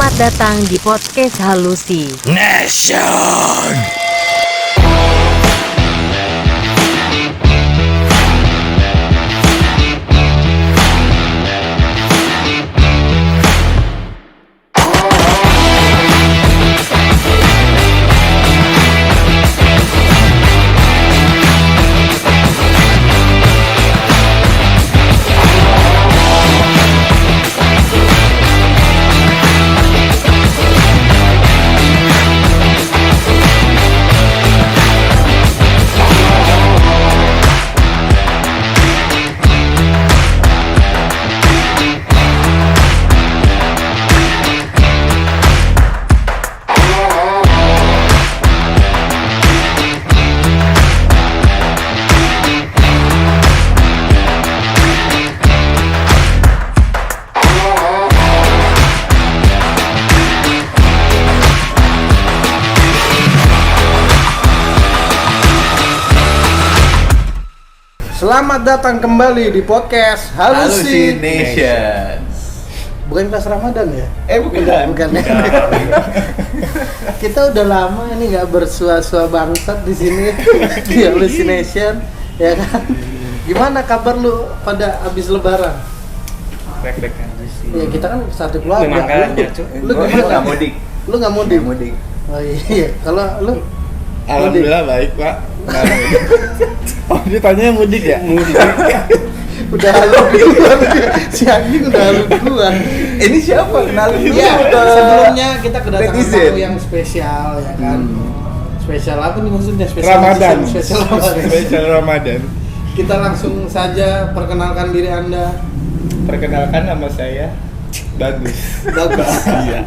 Selamat datang di podcast Halusi Nation. Selamat datang kembali di podcast Halusi Nation. Bukan kelas Ramadan ya? Bukan. Bukan. Kita udah lama ini nggak bersua-sua bangsat di sini di Halusi Nation, ya kan? Gimana kabar lu pada abis Lebaran? Deg-degan sih. Ya kita kan satu keluarga. Makanya, Cuk. Lu gimana? mudik. Lu nggak mudik? Oh iya. Kalau lu Alhamdulillah baik, Pak. Oh, ditanya yang mudik ya? Mudik. udah halu duluan si anjing udah halu duluan. Ini siapa? Kenalin dulu. Ya, ke sebelumnya kita kedatangan netizen. tamu yang spesial, ya kan? Spesial apa nih maksudnya? Spesial Ramadan. Spesial Ramadan. Spesial Ramadan. Kita langsung saja perkenalkan diri Anda. Perkenalkan nama saya Bagus. Bagus. Iya.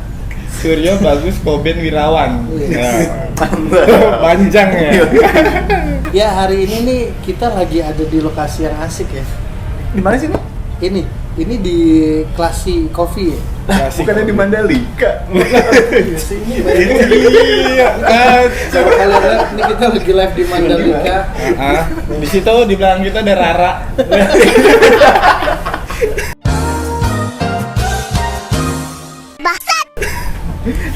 Suryo Bagus Koben Wirawan. Iya. Panjang ya. Ya, hari ini nih kita lagi ada di lokasi yang asik ya. Di mana sih, Nek? Ini di Classy Coffee ya. Bukannya di Mandalika. Iya. Coba kalian lihat, ini kita lagi live di Mandalika. Di situ di belakang kita ada Rara.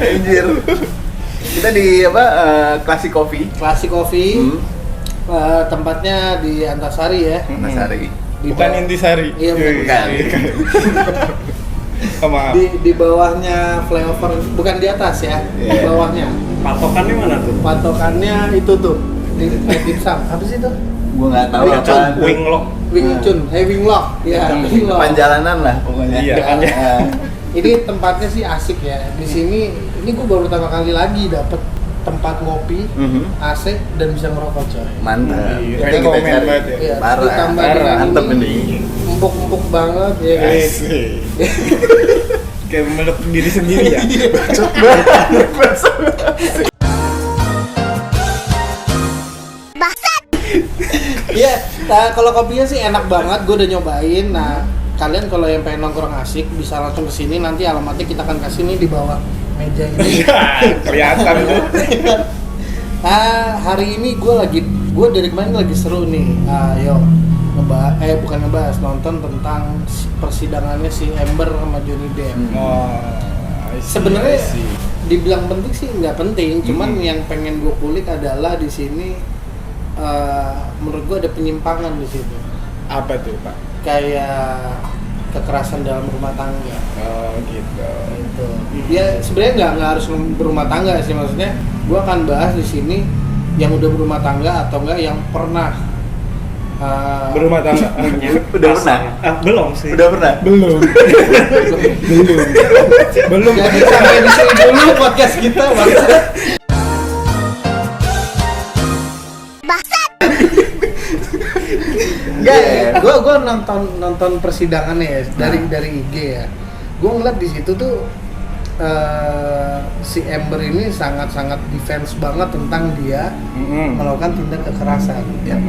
Anjir. Kita di apa? Classic Coffee. Classy Coffee. Tempatnya di Antasari ya. Nasari. Di Bukan bawah- Intisari. Iya, bukan. Oh, maaf. Di bawahnya flyover, bukan di atas ya, di Iya. bawahnya. Patokannya mana tuh? Patokannya itu tuh di Dimsum. Apa sih itu? Gua nggak tahu Wing Chun. apa. Winglock. Wing Chun, Wing Lock. Ya, Wing Lock. Depan jalanan lah pokoknya. Iya. Ini tempatnya sih asik ya. Di sini ini gue baru pertama kali lagi dapet tempat ngopi, AC dan bisa merokok coy. Mantap. Iya, Itu yang kita rekomen cari. banget ya. Iya, Parah. ditambah Parah. dengan Mantep ini. empuk-empuk banget ya guys. Asik. Kayak meluk diri sendiri ya. Bacot banget. Iya, kalau kopinya sih enak banget, gue udah nyobain. Nah, kalian kalau yang pengen nongkrong asik bisa langsung ke sini. Nanti alamatnya kita akan kasih nih di bawah meja ini. Kelihatan tuh. Hari ini gue dari kemarin lagi seru nih. Ayo bukan ngebahas, nonton tentang persidangannya si Amber sama Johnny Depp. Oh, Sebenarnya dibilang penting sih nggak penting, cuman yang pengen gue kulik adalah di sini menurut gue ada penyimpangan di situ. apa tuh, Pak? Kayak kekerasan dalam rumah tangga. Oh, gitu. Gitu. Ya sebenarnya nggak harus berumah tangga sih, maksudnya gue akan bahas di sini yang udah berumah tangga atau enggak yang pernah Berumah tangga. Udah pernah? Belum sih. Udah pernah? Belum. Belum. Jadi sampai di sini dulu podcast kita bang. Enggak, gue nonton persidangannya ya dari IG ya. Gue ngeliat di situ tuh si Amber ini sangat defense banget tentang dia melakukan tindak kekerasan. Ya.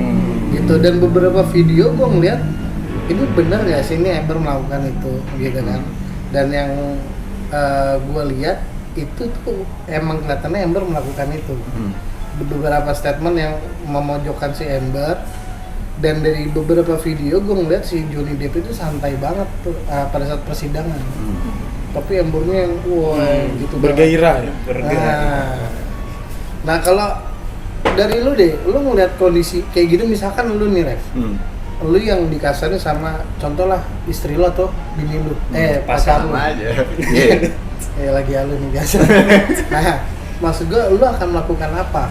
Gitu, dan beberapa video gue ngeliat ini bener gak sih ini Amber melakukan itu gitu kan. Dan yang gue lihat itu tuh emang kelihatannya Amber melakukan itu. Beberapa statement yang memojokkan si Amber, dan dari beberapa video gue ngeliat si Johnny Depp itu santai banget tuh pada saat persidangan. tapi embornya yang gitu bergairah ya. Nah kalau dari lu deh, lu ngeliat kondisi kayak gitu, misalkan lu nih Ref, lu yang dikasarin sama contoh lah istri lu atau bini lu, pacar lu aja. lagi halu nih biasa. Nah maksud gue, lu akan melakukan apa?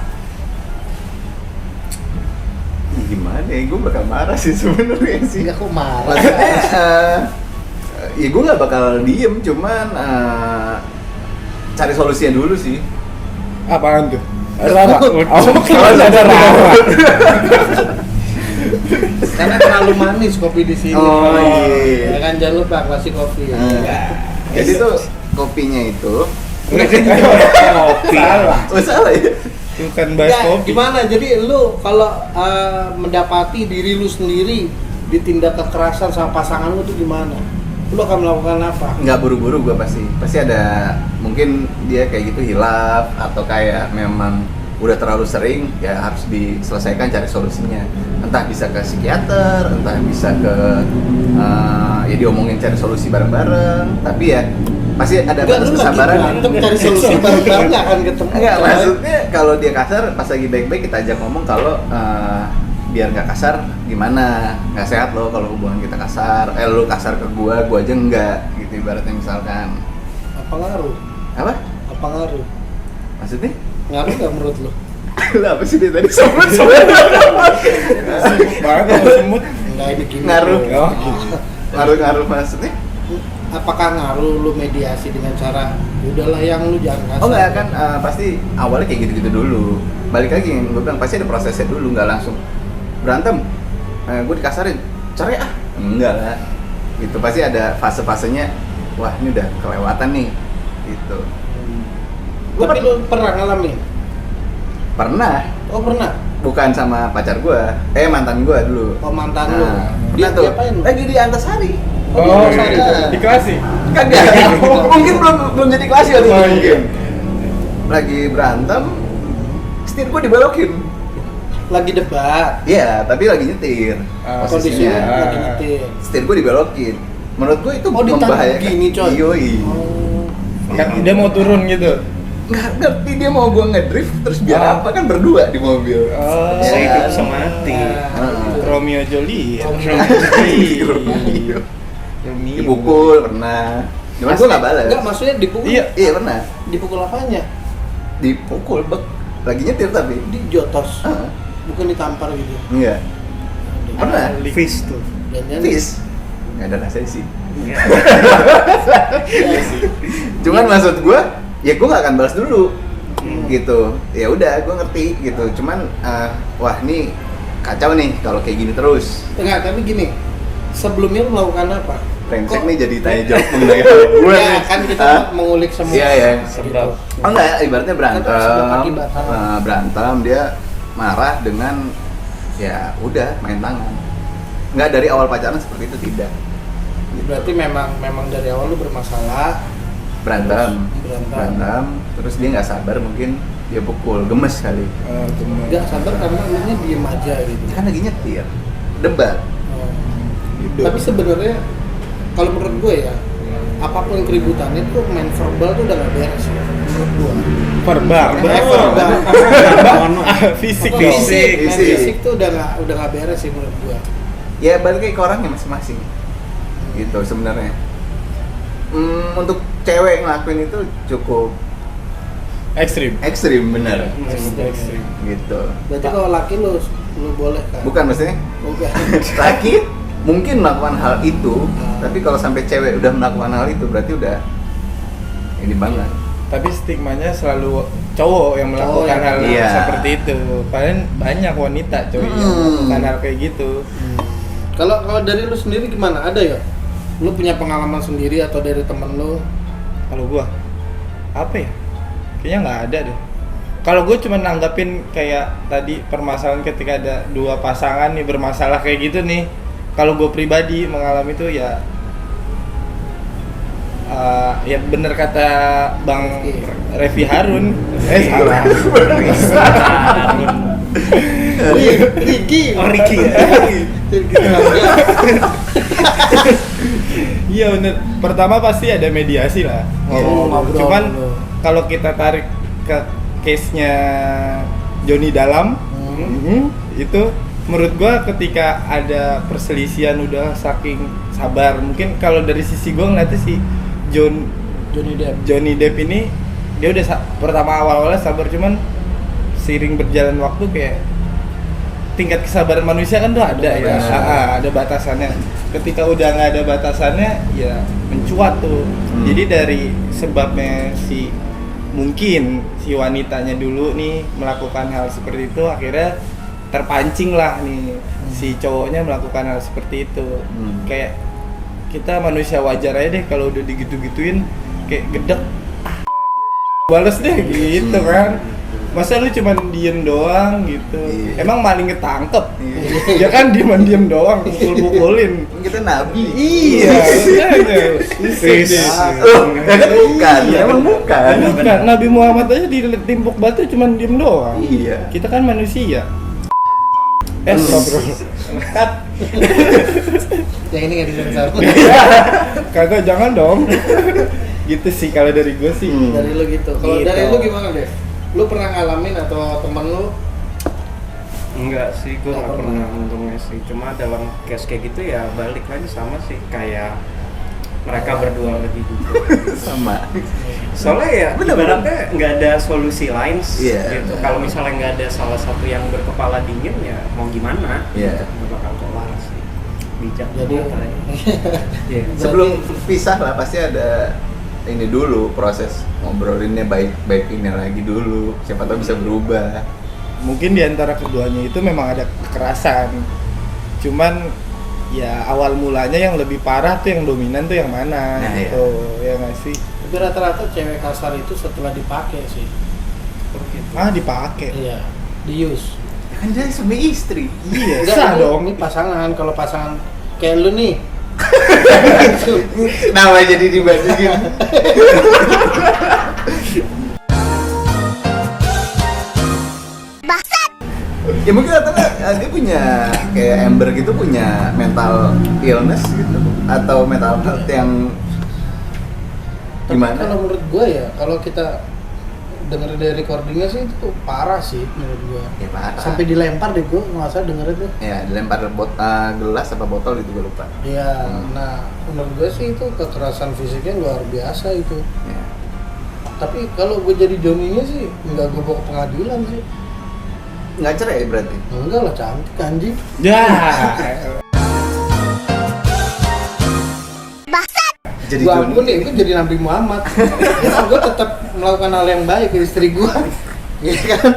Gimana ya, gue bakal marah sih sebenarnya sih. Enggak, kok marah? Maksudnya ya gue nggak bakal diem, cuman cari solusinya dulu sih. Apaan tuh? Rara. Ada Rara. Karena terlalu manis kopi di sini. Oh iya. Ya kan, jangan lupa klasik kopi. Jadi tuh kopinya itu Kopi. salah ya. Bukan bahas Nggak, kopi. gimana? Jadi lu kalau mendapati diri lu sendiri ditindak kekerasan sama pasangan lu tuh gimana? Lu akan melakukan apa? Nggak buru-buru gue pasti ada, mungkin dia kayak gitu hilaf atau kayak memang udah terlalu sering, ya harus diselesaikan, cari solusinya. Entah bisa ke psikiater, entah bisa ke ya diomongin, cari solusi bareng-bareng. Tapi ya pasti ada batas kesabaran. Berantem cari solusi bareng-bareng nggak akan ketemu. Enggak, coy. maksudnya kalau dia kasar pas lagi baik-baik kita ajak ngomong kalau biar nggak kasar gimana, nggak sehat loh kalau hubungan kita kasar. Lu kasar ke gua aja enggak gitu ibaratnya misalkan. Apa ngaruh? Apa? Apa ngaruh? Maksudnya? Ngaruh nggak menurut lu? Lah apa sih dia tadi semut? Banget semut. Enggak, ini gini. Ngaruh. Oh, Ngaruh maksudnya? Apakah ngaruh lu mediasi dengan cara udahlah yang lu jangan kasar? Oh enggak kan, pasti awalnya kayak gitu-gitu dulu. Balik lagi yang gue bilang, pasti ada prosesnya dulu, nggak langsung berantem. Gue dikasarin, cerai ah? Enggak lah. Gitu pasti ada fase-fasenya. Wah ini udah kelewatan nih. Gitu. Tapi lu pernah ngalamin? Pernah. Oh pernah? Bukan sama pacar gue, mantan gue dulu. Oh mantan lu? Nah, Dia tuh diapain lu? lagi di Antasari. Oh, sorry. di klasi. Kagak. Mungkin belum jadi kelas ya Oh, mungkin. Lagi berantem, setir gue dibelokin. Lagi debat. Iya, tapi lagi nyetir. Kondisinya Posisinya. lagi nyetir. Setir gue dibelokin. Menurut gue itu Oh, ditangkap membahayakan. gini, coy. Yoi. Oh. Kan dia mau turun gitu. Nggak ngerti dia mau gue ngedrift terus biar Oh. apa, kan berdua di mobil. Oh, Iya. hidup semati. Heeh. Romeo Juliet. Romeo. Romeo. Dipukul pernah. Cuman gue nggak balas. Enggak, maksudnya dipukul. Iya. Iya pernah. Dipukul apanya? Dipukul, lagi nyetir tapi. Di jotos. Heeh. Bukan ditampar gitu. Iya. Pernah. Fish tuh. Dan Fis. Nggak ada rasanya sih. Cuman maksud gue, ya gue nggak akan balas dulu. Gitu. Ya udah, gue ngerti gitu. Cuman wah ini kacau nih kalau kayak gini terus. Enggak, tapi gini. Sebelumnya lu melakukan apa? Brengsek Kok- nih jadi tanya jawab mengenai hal gue Ya, nih. kan kita Hah? mengulik semua. Iya, iya. Gitu. Oh enggak, ibaratnya berantem. Kan sebab akibat. Berantem, dia marah dengan ya udah main tangan. Nggak dari awal pacaran seperti itu, tidak. Berarti memang dari awal lu bermasalah. Berantem. Berantem. Terus dia nggak sabar, mungkin dia pukul, gemes kali. Enggak sabar karena lu nya diem aja gitu. Kan lagi nyetir, debat. Oh. Gitu. Tapi sebenarnya kalau menurut gue ya, apapun keributannya tuh main verbal tuh udah gak beres ya, menurut gue. Verbal. Fisik. Main Fisik. fisik tuh udah gak beres sih menurut gue. Ya balik lagi ke orangnya masing-masing. Gitu sebenarnya. Untuk cewek ngelakuin itu cukup ekstrim bener. Ekstrim. Gitu. Berarti kalau laki lu boleh kan? Bukan maksudnya Bukan. laki mungkin melakukan hal itu, tapi kalau sampai cewek udah melakukan hal itu berarti udah ini banget. Tapi stigmanya selalu cowok yang melakukan Cowok hal yang- iya. seperti itu. Padahal banyak wanita coy yang melakukan hal kayak gitu. Kalau dari lu sendiri gimana? Ada ya? Lu punya pengalaman sendiri atau dari temen lu? Kalau gua apa ya? Kayaknya nggak ada deh. Kalau gue cuma nanggapin kayak tadi permasalahan ketika ada dua pasangan nih bermasalah kayak gitu nih. Kalau gue pribadi mengalami itu ya ya bener kata Bang Revi Harun. Salah. Ricky. Oh, Ricky. Iya bener. Pertama pasti ada mediasi lah. Ngobrol Cuman dulu. kalau kita tarik ke case-nya Joni Dalam, itu menurut gua ketika ada perselisihan udah saking sabar. Mungkin kalau dari sisi gua ngeliatnya si Johnny Depp ini dia udah pertama awal-awalnya sabar, cuman seiring berjalan waktu kayak tingkat kesabaran manusia kan tuh ada ya, ada batasannya. Ketika udah nggak ada batasannya, ya mencuat tuh. Jadi dari sebabnya mungkin si wanitanya dulu nih melakukan hal seperti itu, akhirnya terpancing lah nih si cowoknya melakukan hal seperti itu. Kayak kita manusia wajar aja deh kalau udah digitu-gituin kayak gedek, bales deh gitu kan. Masa lu cuma diem doang gitu? Emang maling ketangkep? Ya kan diem doang, pukul-pukulin. Kita nabi. Iya. Bukan, emang bukan. Bukan, Nabi Muhammad aja ditimpuk batu cuma diem doang. Iya. Kita kan manusia. Cut. Yang ini nggak disensor. Kagak, jangan dong. Gitu sih kalau dari gue sih. Dari lu gitu. Kalau Gitu. dari lu gimana deh? Lu pernah ngalamin atau temen lu? Enggak sih, gue Nggak nggak pernah. pernah untungnya sih. Cuma dalam case kayak gitu ya balik lagi sama sih kayak mereka berdua lagi gitu. Sama. Soalnya ya Bener, ibaratnya nggak ada solusi lain Iya. gitu. Kalau misalnya nggak ada salah satu yang berkepala dingin ya mau gimana? Iya. Nggak bakal kelar sih. Bijak Jadi banget ya. Iya. Sebelum pisah lah pasti ada ini dulu proses ngobrolinnya baik-baikinnya lagi dulu. Siapa tahu bisa berubah. Mungkin di antara keduanya itu memang ada kekerasan. Cuman ya awal mulanya yang lebih parah tuh yang dominan tuh yang mana Nah, gitu. Ya nggak sih? Tapi rata-rata cewek kasar itu setelah dipakai sih. Dipakai. Iya, diuse. Ya kan jadi suami istri. Iya, Enggak, sah ini- dong. Ini pasangan, kalau pasangan kayak lu nih. Kenapa jadi dibandingin? Ya mungkin katanya dia punya kayak Amber gitu punya mental illness gitu atau mental health yang Tapi gimana? kalau menurut gua ya, kalau kita denger dari recordingnya sih itu parah sih menurut gua. Ya parah. Sampai dilempar deh gua nggak usah dengerin tuh. Ya dilempar gelas apa botol itu gue lupa. Iya, nah menurut gue sih itu kekerasan fisiknya luar biasa itu. Ya. Tapi kalau gue jadi Joninya sih nggak gue bawa ke pengadilan sih. Nggak cerai berarti? Enggak lah, cantik anjing. Ya. Jadi Gua Joni. pun ya itu jadi Nabi Muhammad. Ya, gue tetap melakukan hal yang baik ke istri gue. Iya kan?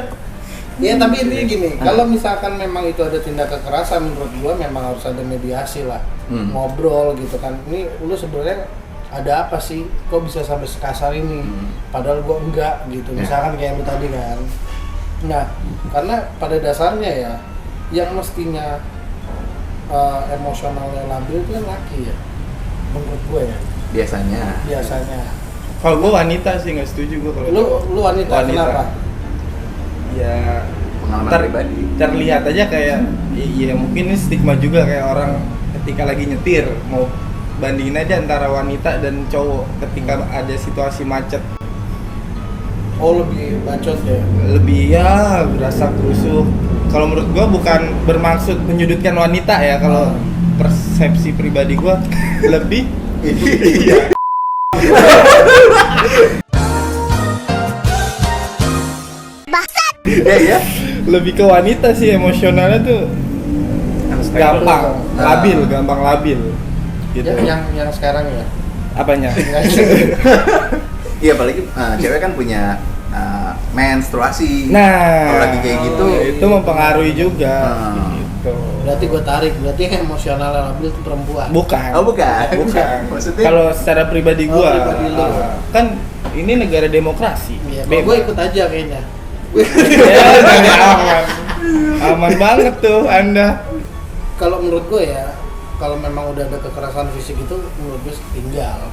Ya tapi intinya gini, kalau misalkan memang itu ada tindak kekerasan, menurut gue memang harus ada mediasi lah, ngobrol gitu kan. Ini lu sebenarnya ada apa sih? Kok bisa sampai sekasar ini? Padahal gue enggak gitu. Misalkan kayak lu tadi kan. Nah, karena pada dasarnya ya, yang mestinya emosionalnya labil itu kan laki ya, menurut gue ya. Biasanya. Kalau gue wanita sih nggak setuju gue kalau Lu wanita, kenapa? Ya Pengalaman pribadi. terlihat aja kayak ya mungkin ini stigma juga kayak orang ketika lagi nyetir mau bandingin aja antara wanita dan cowok ketika ada situasi macet Oh, lebih bacot ya. lebih ya berasa kerusuh. Kalau menurut gua bukan bermaksud menyudutkan wanita ya, kalau persepsi pribadi gua lebih iya. Iya ya. Lebih ke wanita sih emosionalnya tuh gampang labil gitu. Yang sekarang ya. Apanya? Iya apalagi cewek kan punya menstruasi. Nah, Kalau lagi kayak gitu, itu mempengaruhi juga. Ah. Gitu. Berarti gue tarik, berarti yang emosional labil itu perempuan. Bukan. Oh bukan. Bukan. Maksudnya Kalau secara pribadi Oh, gua, pribadi lu. kan ini negara demokrasi. Iya, kalau gue ikut aja kayaknya. Ya, aman. Aman banget tuh Anda. Kalau menurut gue ya, kalau memang udah ada kekerasan fisik itu menurut gue tinggal.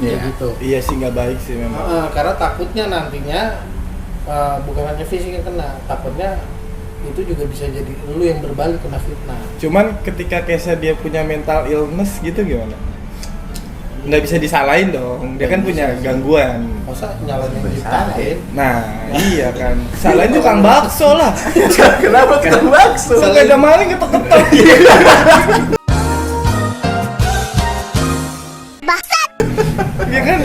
Iya. Kayak gitu. Iya sih nggak baik sih memang. Karena takutnya nantinya bukan hanya fisik yang kena, takutnya itu juga bisa jadi lu yang berbalik kena fitnah. Cuman ketika Kesha dia punya mental illness gitu gimana? Nggak bisa disalahin dong, dia kan punya gangguan. Masa nyalain yang diciptain? Nah, iya kan. Salahin tukang bakso lah. Kenapa tukang bakso? Sepeda maling ketok-ketok. Iya kan?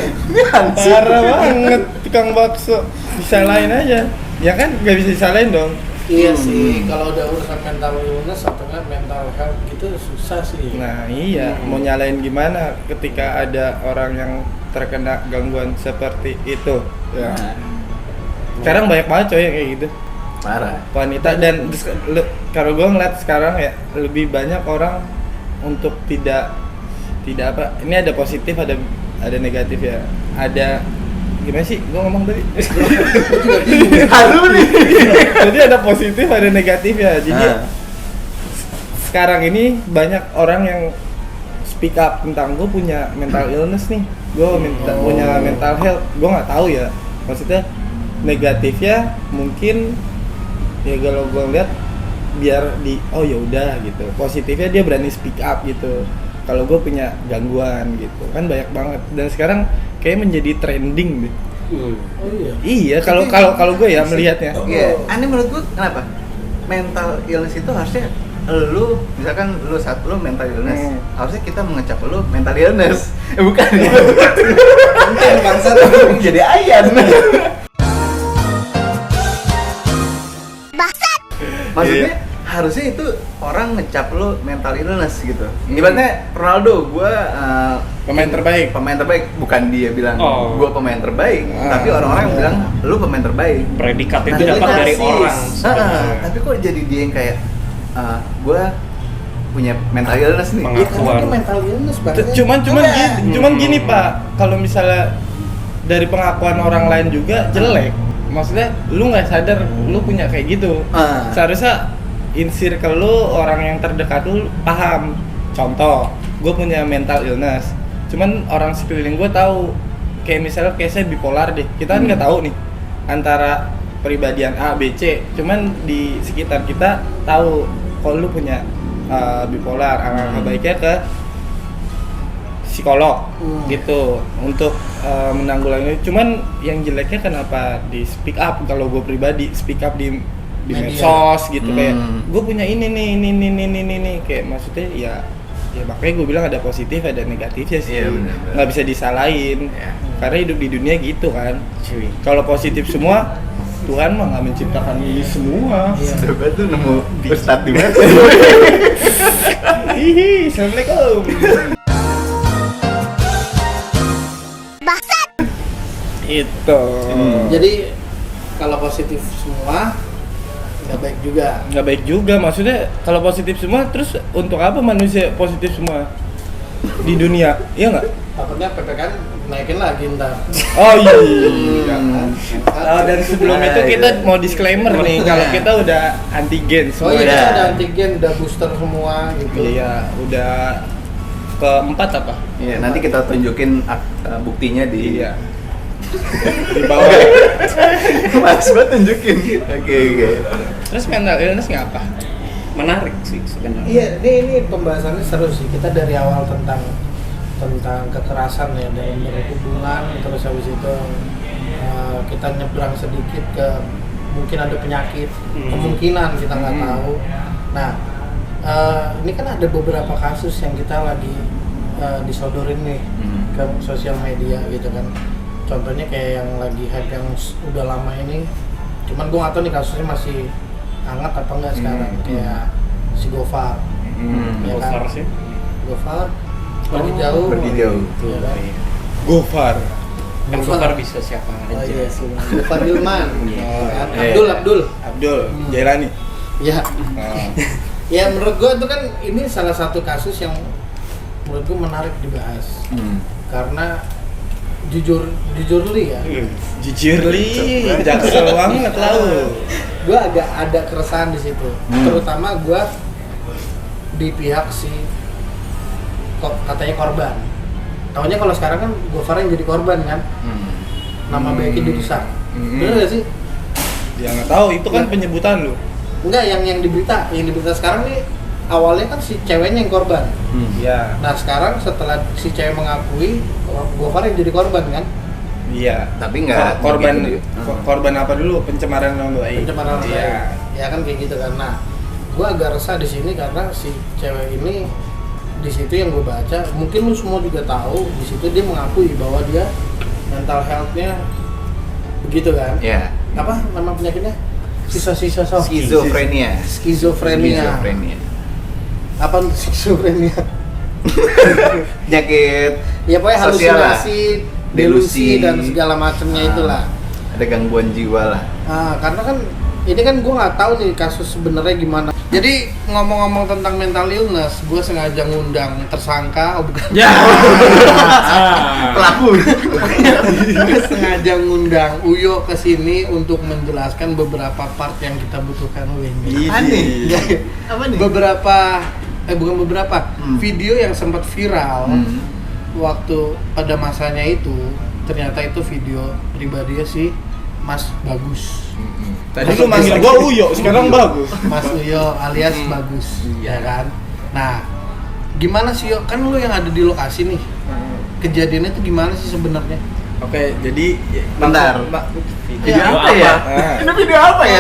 Parah banget tukang bakso. Disalahin aja. Ya kan nggak bisa disalahin dong. Iya sih, kalau udah urusan mental illness atau enggak mental health gitu susah sih. Nah iya, mau nyalain gimana ketika ada orang yang terkena gangguan seperti itu ya. Sekarang banyak banget coy yang kayak gitu, Parah. wanita. Dan kalau gue ngeliat sekarang ya lebih banyak orang untuk tidak apa, ini ada positif ada negatif ya, ada gimana sih gue ngomong tadi. Haru nih. Jadi ada positif ada negatif ya, jadi sekarang ini banyak orang yang speak up tentang gue punya mental illness nih, gue punya mental health. Gue nggak tahu ya, maksudnya negatifnya mungkin ya kalau gue lihat biar oh ya udah gitu, positifnya dia berani speak up gitu kalau gue punya gangguan gitu kan. Banyak banget dan sekarang kayak menjadi trending deh. Oh iya. Iya, kalau gue ya melihatnya. Iya, aneh menurut gua kenapa? Mental illness itu harusnya lu, misalkan lu mental illness, harusnya kita mengecap lu mental illness. Bukan ya. Konten bangsa Jadi ayan. Maksudnya harusnya itu orang ngecap lu mental illness gitu. Ibaratnya Ronaldo, gua Pemain terbaik. Bukan dia bilang gua pemain terbaik, Ah. tapi orang-orang yang bilang lu pemain terbaik. Predikat itu Nah, dapat dari narsis. orang sebenarnya. Tapi kok jadi dia yang kayak gua punya mental illness nih. Pengakuan. Karena itu mental illness banget. Cuman gini Pak, kalau misalnya dari pengakuan orang lain juga jelek, maksudnya lu nggak sadar lu punya kayak gitu. Seharusnya in circle lu, orang yang terdekat lu paham. Contoh, gue punya mental illness, cuman orang sekeliling gue tahu. Kayak misalnya case-nya bipolar deh, kita kan nggak tahu nih antara pribadian A, B, C, cuman di sekitar kita tahu kalau lu punya bipolar. Alangkah baiknya ke psikolog gitu untuk menanggulangi. Cuman yang jeleknya kenapa di speak up? Kalau gue pribadi speak up di Media. medsos gitu, kayak gue punya ini nih, kayak maksudnya ya makanya gue bilang ada positif ada negatifnya sih. Iya, benar. Nggak bisa disalahin karena hidup di dunia gitu kan. Kalau positif semua, Tuhan mah nggak menciptakan ini semua. Coba tuh nemu ustadz di mana? Hihi, assalamualaikum. Itu. Jadi kalau positif semua nggak baik juga. Nggak baik juga, maksudnya kalau positif semua terus untuk apa manusia positif semua di dunia, iya nggak? Takutnya PPKN naikin lagi ntar. Oh iya. Dan sebelum itu kita mau disclaimer nih, kalau kita udah antigen Oh semua. iya, ya. kita ada antigen, udah booster semua gitu. Iya, udah keempat apa? Iya, nanti kita tunjukin buktinya di Iya. Di bawah. Mas buat tunjukin. Oke. Terus mental illness ngapa? Menarik sih sebenarnya. Iya, ini pembahasannya seru sih. Kita dari awal tentang kekerasan ya dalam berhubungan, terus habis itu kita nyebrang sedikit ke mungkin ada penyakit, kemungkinan kita nggak tahu. Nah, ini kan ada beberapa kasus yang kita lagi disodorin nih ke sosial media gitu kan. Contohnya kayak yang lagi hype yang udah lama ini, cuman gue nggak tahu nih kasusnya masih hangat apa enggak sekarang. Kayak si Gofar, ya kan? Gofar sih. Gofar pergi jauh. Iya kan? Gofar. Kan Gofar bisa siapa Oh aja. iya sih, Gofar Hilman. Iya. Kan? Abdul. Jailani. Ya, Oh. ya menurut gue itu kan ini salah satu kasus yang menurut gue menarik dibahas karena jujur li ya, Jujur li, jaksel banget lau. gue agak ada keresahan di situ, terutama gue di pihak si katanya korban. Taunya kalau sekarang kan Gofar yang jadi korban kan, nama baiknya dirusak. Bener gak sih? Ya nggak tahu, itu kan penyebutan lu. Enggak, yang di berita sekarang nih awalnya kan si ceweknya yang korban. Iya. Nah sekarang setelah si cewek mengakui, Gofar yang jadi korban kan? Iya. Tapi nggak korban begitu. korban apa dulu? Pencemaran nama baik. Pencemaran nama Iya. baik. Ya kan kayak gitu kan. Nah, gue agak resah di sini karena si cewek ini di situ yang gue baca, mungkin lu semua juga tahu, di situ dia mengakui bahwa dia mental health-nya begitu kan? Ya. Apa nama penyakitnya? Sisa-sisa Skizofrenia. Skizofrenia. Apa skizofrenia? Penyakit Ya pokoknya sosial lah. halusinasi, delusi dan segala macamnya itulah. Ada gangguan jiwa lah. Karena kan ini kan gue nggak tahu nih kasus sebenarnya gimana. Jadi ngomong-ngomong tentang mental illness, gue sengaja ngundang tersangka, bukan? Ya. Pelaku. Gue sengaja ngundang Uyo ke sini untuk menjelaskan beberapa part yang kita butuhkan. Aneh. Apa nih? Bukan beberapa video yang sempat viral waktu pada masanya itu, ternyata itu video pribadinya si Mas Bagus. Tadi lu manggil gua Uyo, sekarang Bagus. Mas Uyo alias Bagus, ya kan? Nah, gimana sih Yo? Kan lu yang ada di lokasi nih. Kejadiannya itu gimana sih sebenarnya? Oke, jadi Bentar. video Ya, apa ya? Ini video apa ya?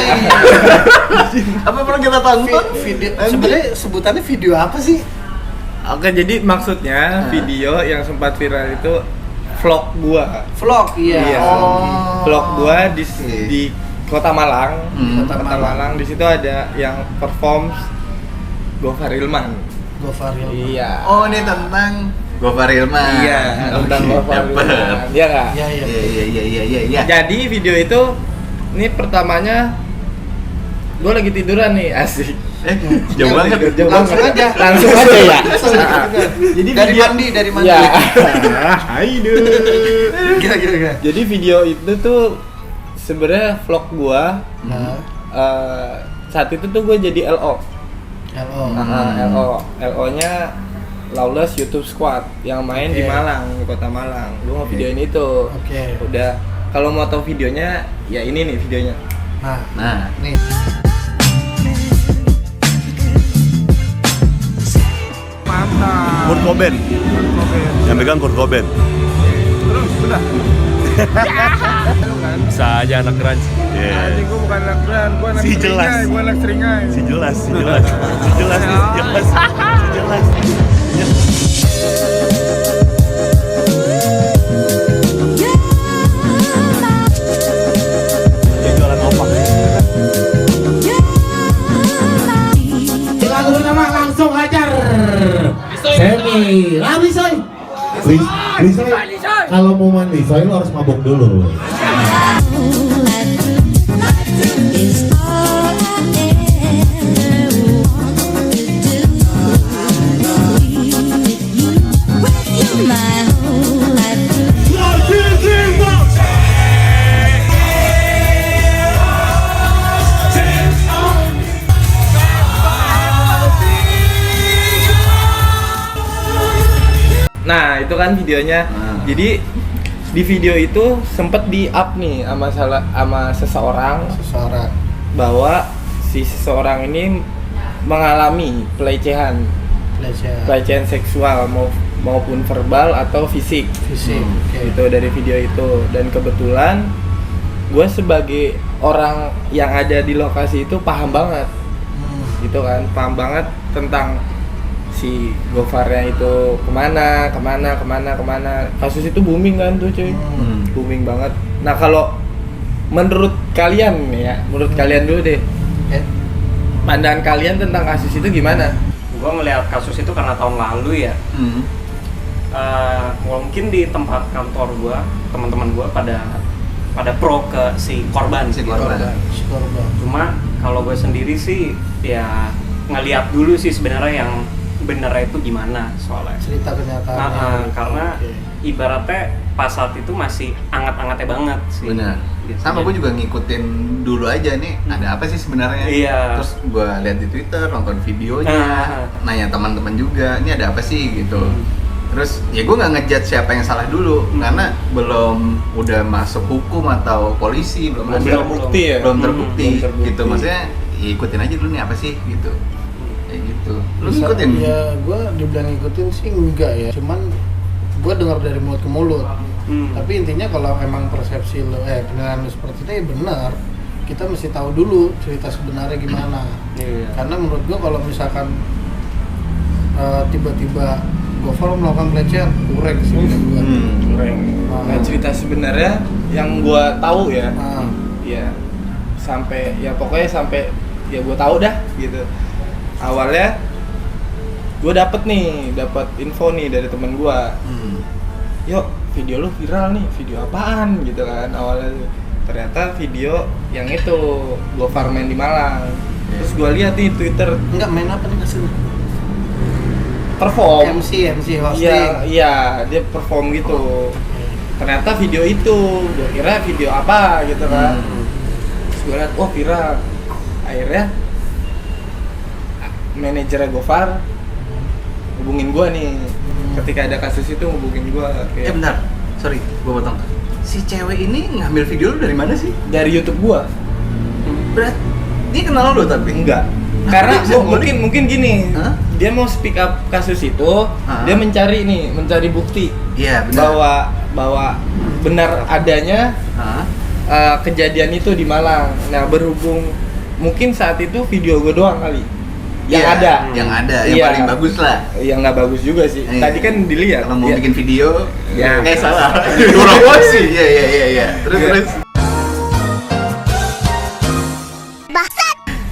Apa perlu kita tonton? Video sebenarnya sebutannya video apa sih? Oke, jadi maksudnya video yang sempat viral itu vlog gua. Vlog, iya. Iya. Vlog gua di Kota Malang. Kota Kota Malang. Di situ ada yang perform Gofar Hilman. Gofar Hilman. Iya. Oh, ini tentang Gofar Hilman. Iya, tentang Gofar Hilman. Iya enggak? Iya. Iya. Jadi video itu ini pertamanya gue lagi tiduran nih, asik. Jauh banget. Langsung aja. Langsung aja ya. Jadi dari mandi. Ya. Gila. Jadi video itu tuh sebenarnya vlog gua. Nah, Saat itu tuh gue jadi LO. LO. LO-nya Lawless YouTube Squad yang main di Malang, di Kota Malang. Gue mau videoin itu. Oke. Udah, kalau mau tahu videonya, ya ini nih videonya. Nah, nih. Kurt Cobain. Yang megang Kurt Cobain. Terus udah. Bisa aja anak grunge. Anjing gue bukan anak grunge, gue anak Si jelas. seringai, gue anak seringai. Si jelas. Dia jualan opak. Lagu pertama langsung hajar. Semi, lari soy. Kalau mau mandi soy lo harus mabok dulu. Nah, itu kan videonya. Jadi di video itu sempet di-up nih sama seseorang bahwa si seseorang ini mengalami pelecehan seksual maupun verbal atau fisik. Itu dari video itu, dan kebetulan gue sebagai orang yang ada di lokasi itu paham banget gitu kan, paham banget tentang si Gofarnya itu kemana. Kasus itu booming kan tuh cuy, booming banget. Nah kalau menurut kalian nih ya, kalian dulu deh, pandangan kalian tentang kasus itu gimana? Gue melihat kasus itu karena tahun lalu ya. Mungkin di tempat kantor gue, teman-teman gue pada pro ke si korban. Cuma kalau gue sendiri sih ya ngeliat dulu sih sebenarnya yang benernya itu gimana soalnya. Cerita kenyataannya. Karena ibaratnya pas saat itu masih anget-angetnya banget sih. Benar. Biasanya. Sama gue juga ngikutin dulu aja nih, ada apa sih sebenarnya? Iya. Terus gue lihat di Twitter, nonton videonya, nanya teman-teman juga, ini ada apa sih gitu. Terus ya gue nggak ngejudge siapa yang salah dulu, karena belum udah masuk hukum atau polisi, belum terbukti gitu. Maksudnya ikutin aja dulu nih apa sih gitu. Kayak gitu. Lu Bisa- ngikutin? Ya gue dibilang ngikutin sih enggak ya, cuman gue dengar dari mulut ke mulut. Tapi intinya kalau emang persepsi lo, penilaian lo seperti itu ya benar. Kita mesti tahu dulu cerita sebenarnya gimana. Iya. Karena menurut gue kalau misalkan tiba-tiba Gofar melakukan pelecehan, kurang sih menurut gue. Kurang. Nah, cerita sebenarnya yang gua tahu ya. Nah, Ya sampai ya pokoknya sampai ya gua tahu dah gitu. Awalnya gua dapet info nih dari temen gua. Yuk, video lu viral nih, video apaan gitu kan awalnya. Ternyata video yang itu Gofar main di Malang. Terus gua lihat nih Twitter enggak main apa nih hasilnya? perform. MC hosting. Iya, dia perform gitu. Ternyata video itu, gua kira video apa gitu kan. Terus gua lihat, oh viral. Akhirnya manajernya Gofar hubungin gua nih. Ketika ada kasus itu hubungin gua kayak Bentar, sorry, gua potong. Si cewek ini ngambil video lu dari mana sih? dari YouTube gua. Berarti dia kenal lu tapi? Enggak. Nah, Karena dia bisa mungkin gini. Hah? Dia mau speak up kasus itu, dia mencari bukti Iya, benar. bahwa benar adanya Hah? kejadian itu di Malang. Nah, berhubung mungkin saat itu video gue doang kali yang Iya, ada. yang Iya. paling bagus lah. Yang nggak bagus juga sih. Iya. Tadi kan dilihat. Kalau mau Iya. bikin video, Ya. salah. Promosi. Iya. Terus.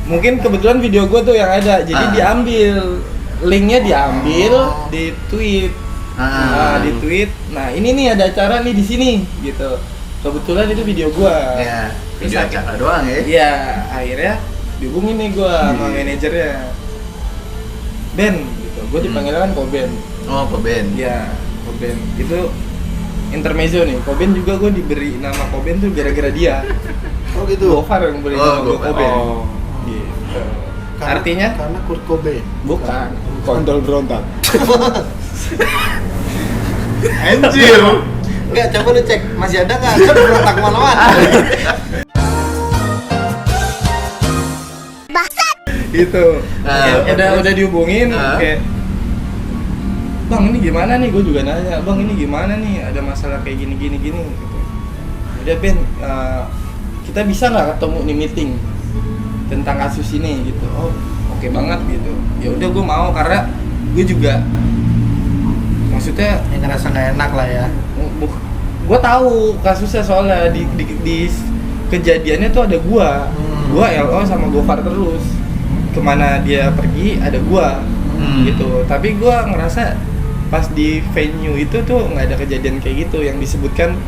Mungkin kebetulan video gue tuh yang ada, jadi diambil linknya di tweet. Di tweet. Nah, ini nih ada acara nih di sini gitu. Kebetulan itu video gue. Ya, video Terus acara doang ya. Iya, akhirnya dihubungin nih gue sama manajernya. Ben, gitu. Gue dipanggilnya kan Koben. Oh, Koben. Iya, Koben. Itu intermezzo nih. Koben juga gue diberi nama Koben tuh gara-gara dia. Oh gitu. Gofar yang beri Oh, nama gue Gofar. Koben. Oh. Gitu. Artinya karena Kurt Cobain. bukan kontol berontak. Anjir. Enggak, coba lu cek masih ada nggak? Kan berontak mana-mana. Itu. Udah dihubungin kayak Bang, ini gimana nih? Gue juga nanya, Bang, ini gimana nih? Ada masalah kayak gini gitu. Udah Ben, kita bisa nggak ketemu nih meeting tentang kasus ini gitu. Oh, oke banget gitu. Ya udah gue mau karena gue juga maksudnya Yang ngerasa nggak enak lah ya. gue tahu kasusnya soalnya di kejadiannya tuh ada gua LO sama Gofar terus. Kemana dia pergi ada gua gitu. Tapi gua ngerasa pas di venue itu tuh nggak ada kejadian kayak gitu yang disebutkan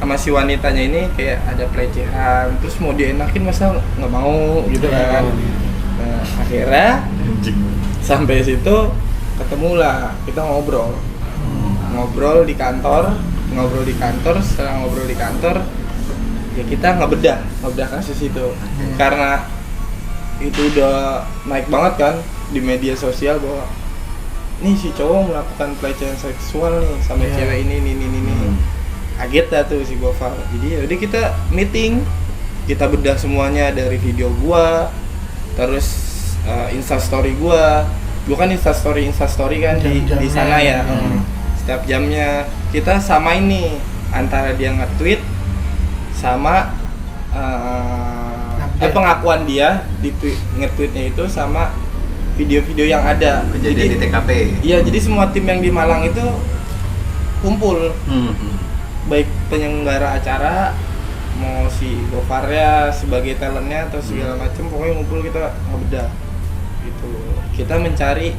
sama si wanitanya ini kayak ada pelecehan terus mau dienakin masa nggak mau gitu kan. Nah, akhirnya sampai situ ketemulah kita ngobrol di kantor. Setelah ngobrol di kantor ya kita ngebedah kasus itu karena itu udah naik banget kan di media sosial bahwa nih si cowok melakukan pelecehan seksual nih sama cewek ini. Kaget dah tuh si Gofar. Jadi yaudah kita meeting, kita bedah semuanya dari video gua, terus instastory gua kan instastory kan di sana ya. Setiap jamnya kita samain nih antara dia nge-tweet sama pengakuan dia di nge-tweetnya itu sama video-video yang ada. Kejadian di TKP. Iya, jadi semua tim yang di Malang itu kumpul. Baik penyelenggara acara mau si Gofarnya sebagai talentnya atau segala macam, pokoknya ngumpul kita ngebedah gitu. Kita mencari,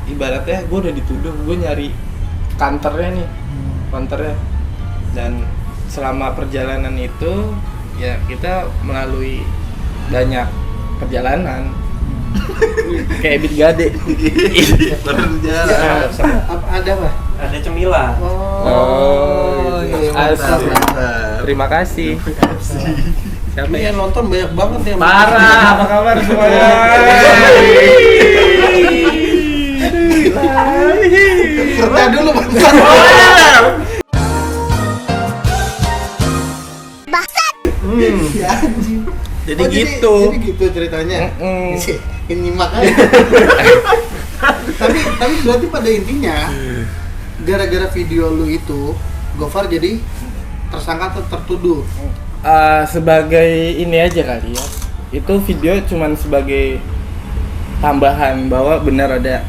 ibaratnya gue udah dituduh gue nyari kantornya, dan selama perjalanan itu ya kita melalui banyak perjalanan kayak Ebit Gade. Berjalan. Ada apa? Ada cemilan. Oh, iya, asli. Mantap. Terima kasih. Siapa Ini ya? yang nonton banyak banget ya. Parah, apa kabar semuanya? Kerja dulu bentar. Ya anjing. Jadi gitu. Jadi gitu ceritanya. Mm-mm. Ini makanya. tapi berarti pada intinya gara-gara video lu itu Gofar jadi tersangka atau tertuduh. Sebagai ini aja kali ya. Itu video cuman sebagai tambahan bahwa benar ada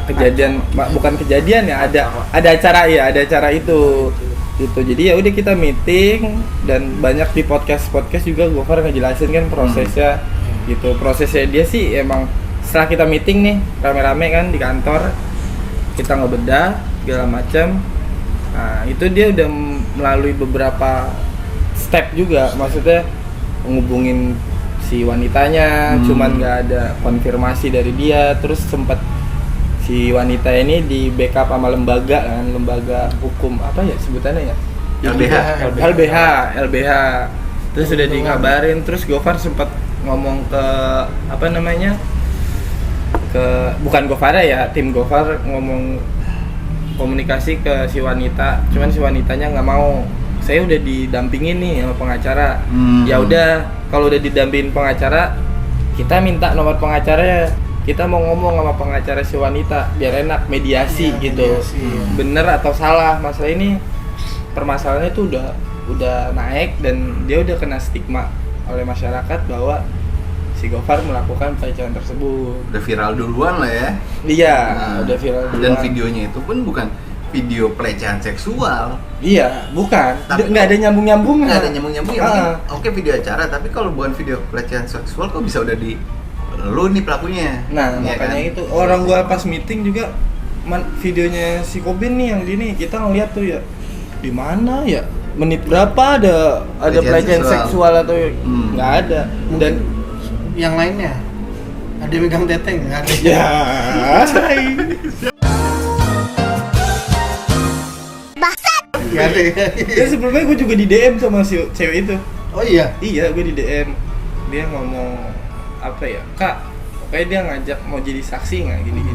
kejadian, bukan kejadian ya, ada acara itu gitu. Jadi ya udah kita meeting, dan banyak di podcast juga Gofar ngejelasin kan prosesnya gitu. Prosesnya dia sih emang setelah kita meeting nih rame-rame kan di kantor, kita ngebedah segala macam. Nah itu dia udah melalui beberapa step juga, maksudnya ngubungin si wanitanya, cuman nggak ada konfirmasi dari dia. Terus sempet si wanita ini di backup sama lembaga hukum apa ya sebutannya ya, LBH. Terus sudah dikabarin. Terus Gofar sempat ngomong ke bukan Gofar ya, tim Gofar ngomong komunikasi ke si wanita, cuman si wanitanya nggak mau. Saya udah didampingin nih sama pengacara. Ya udah, kalau udah didampingin pengacara, kita minta nomor pengacaranya. Kita mau ngomong sama pengacara si wanita biar enak mediasi gitu. Bener atau salah masalah ini, permasalahannya itu udah naik dan dia udah kena stigma oleh masyarakat bahwa si Gofar melakukan pelecehan tersebut. Udah viral duluan lah ya. Iya, udah viral duluan. Dan videonya itu pun bukan video pelecehan seksual. Iya, bukan. Tapi Nggak ada nyambung-nyambungnya. Nggak ada nyambung-nyambung. Oke, video acara, tapi kalau bukan video pelecehan seksual kok bisa udah di lu nih pelakunya. Nah, ya makanya kan? itu orang gua pas meeting juga videonya si Kobin nih yang gini, kita ngeliat tuh ya di mana ya, menit berapa ada pelecehan seksual atau nggak ada. Dan yang lainnya ada yang megang teteng nggak ada. ya Nggak ada. ya sebelumnya gue juga di DM sama si cewek itu. Oh iya. Iya, gue di DM. Dia ngomong apa ya, Kak, pokoknya dia ngajak mau jadi saksi nggak, gini.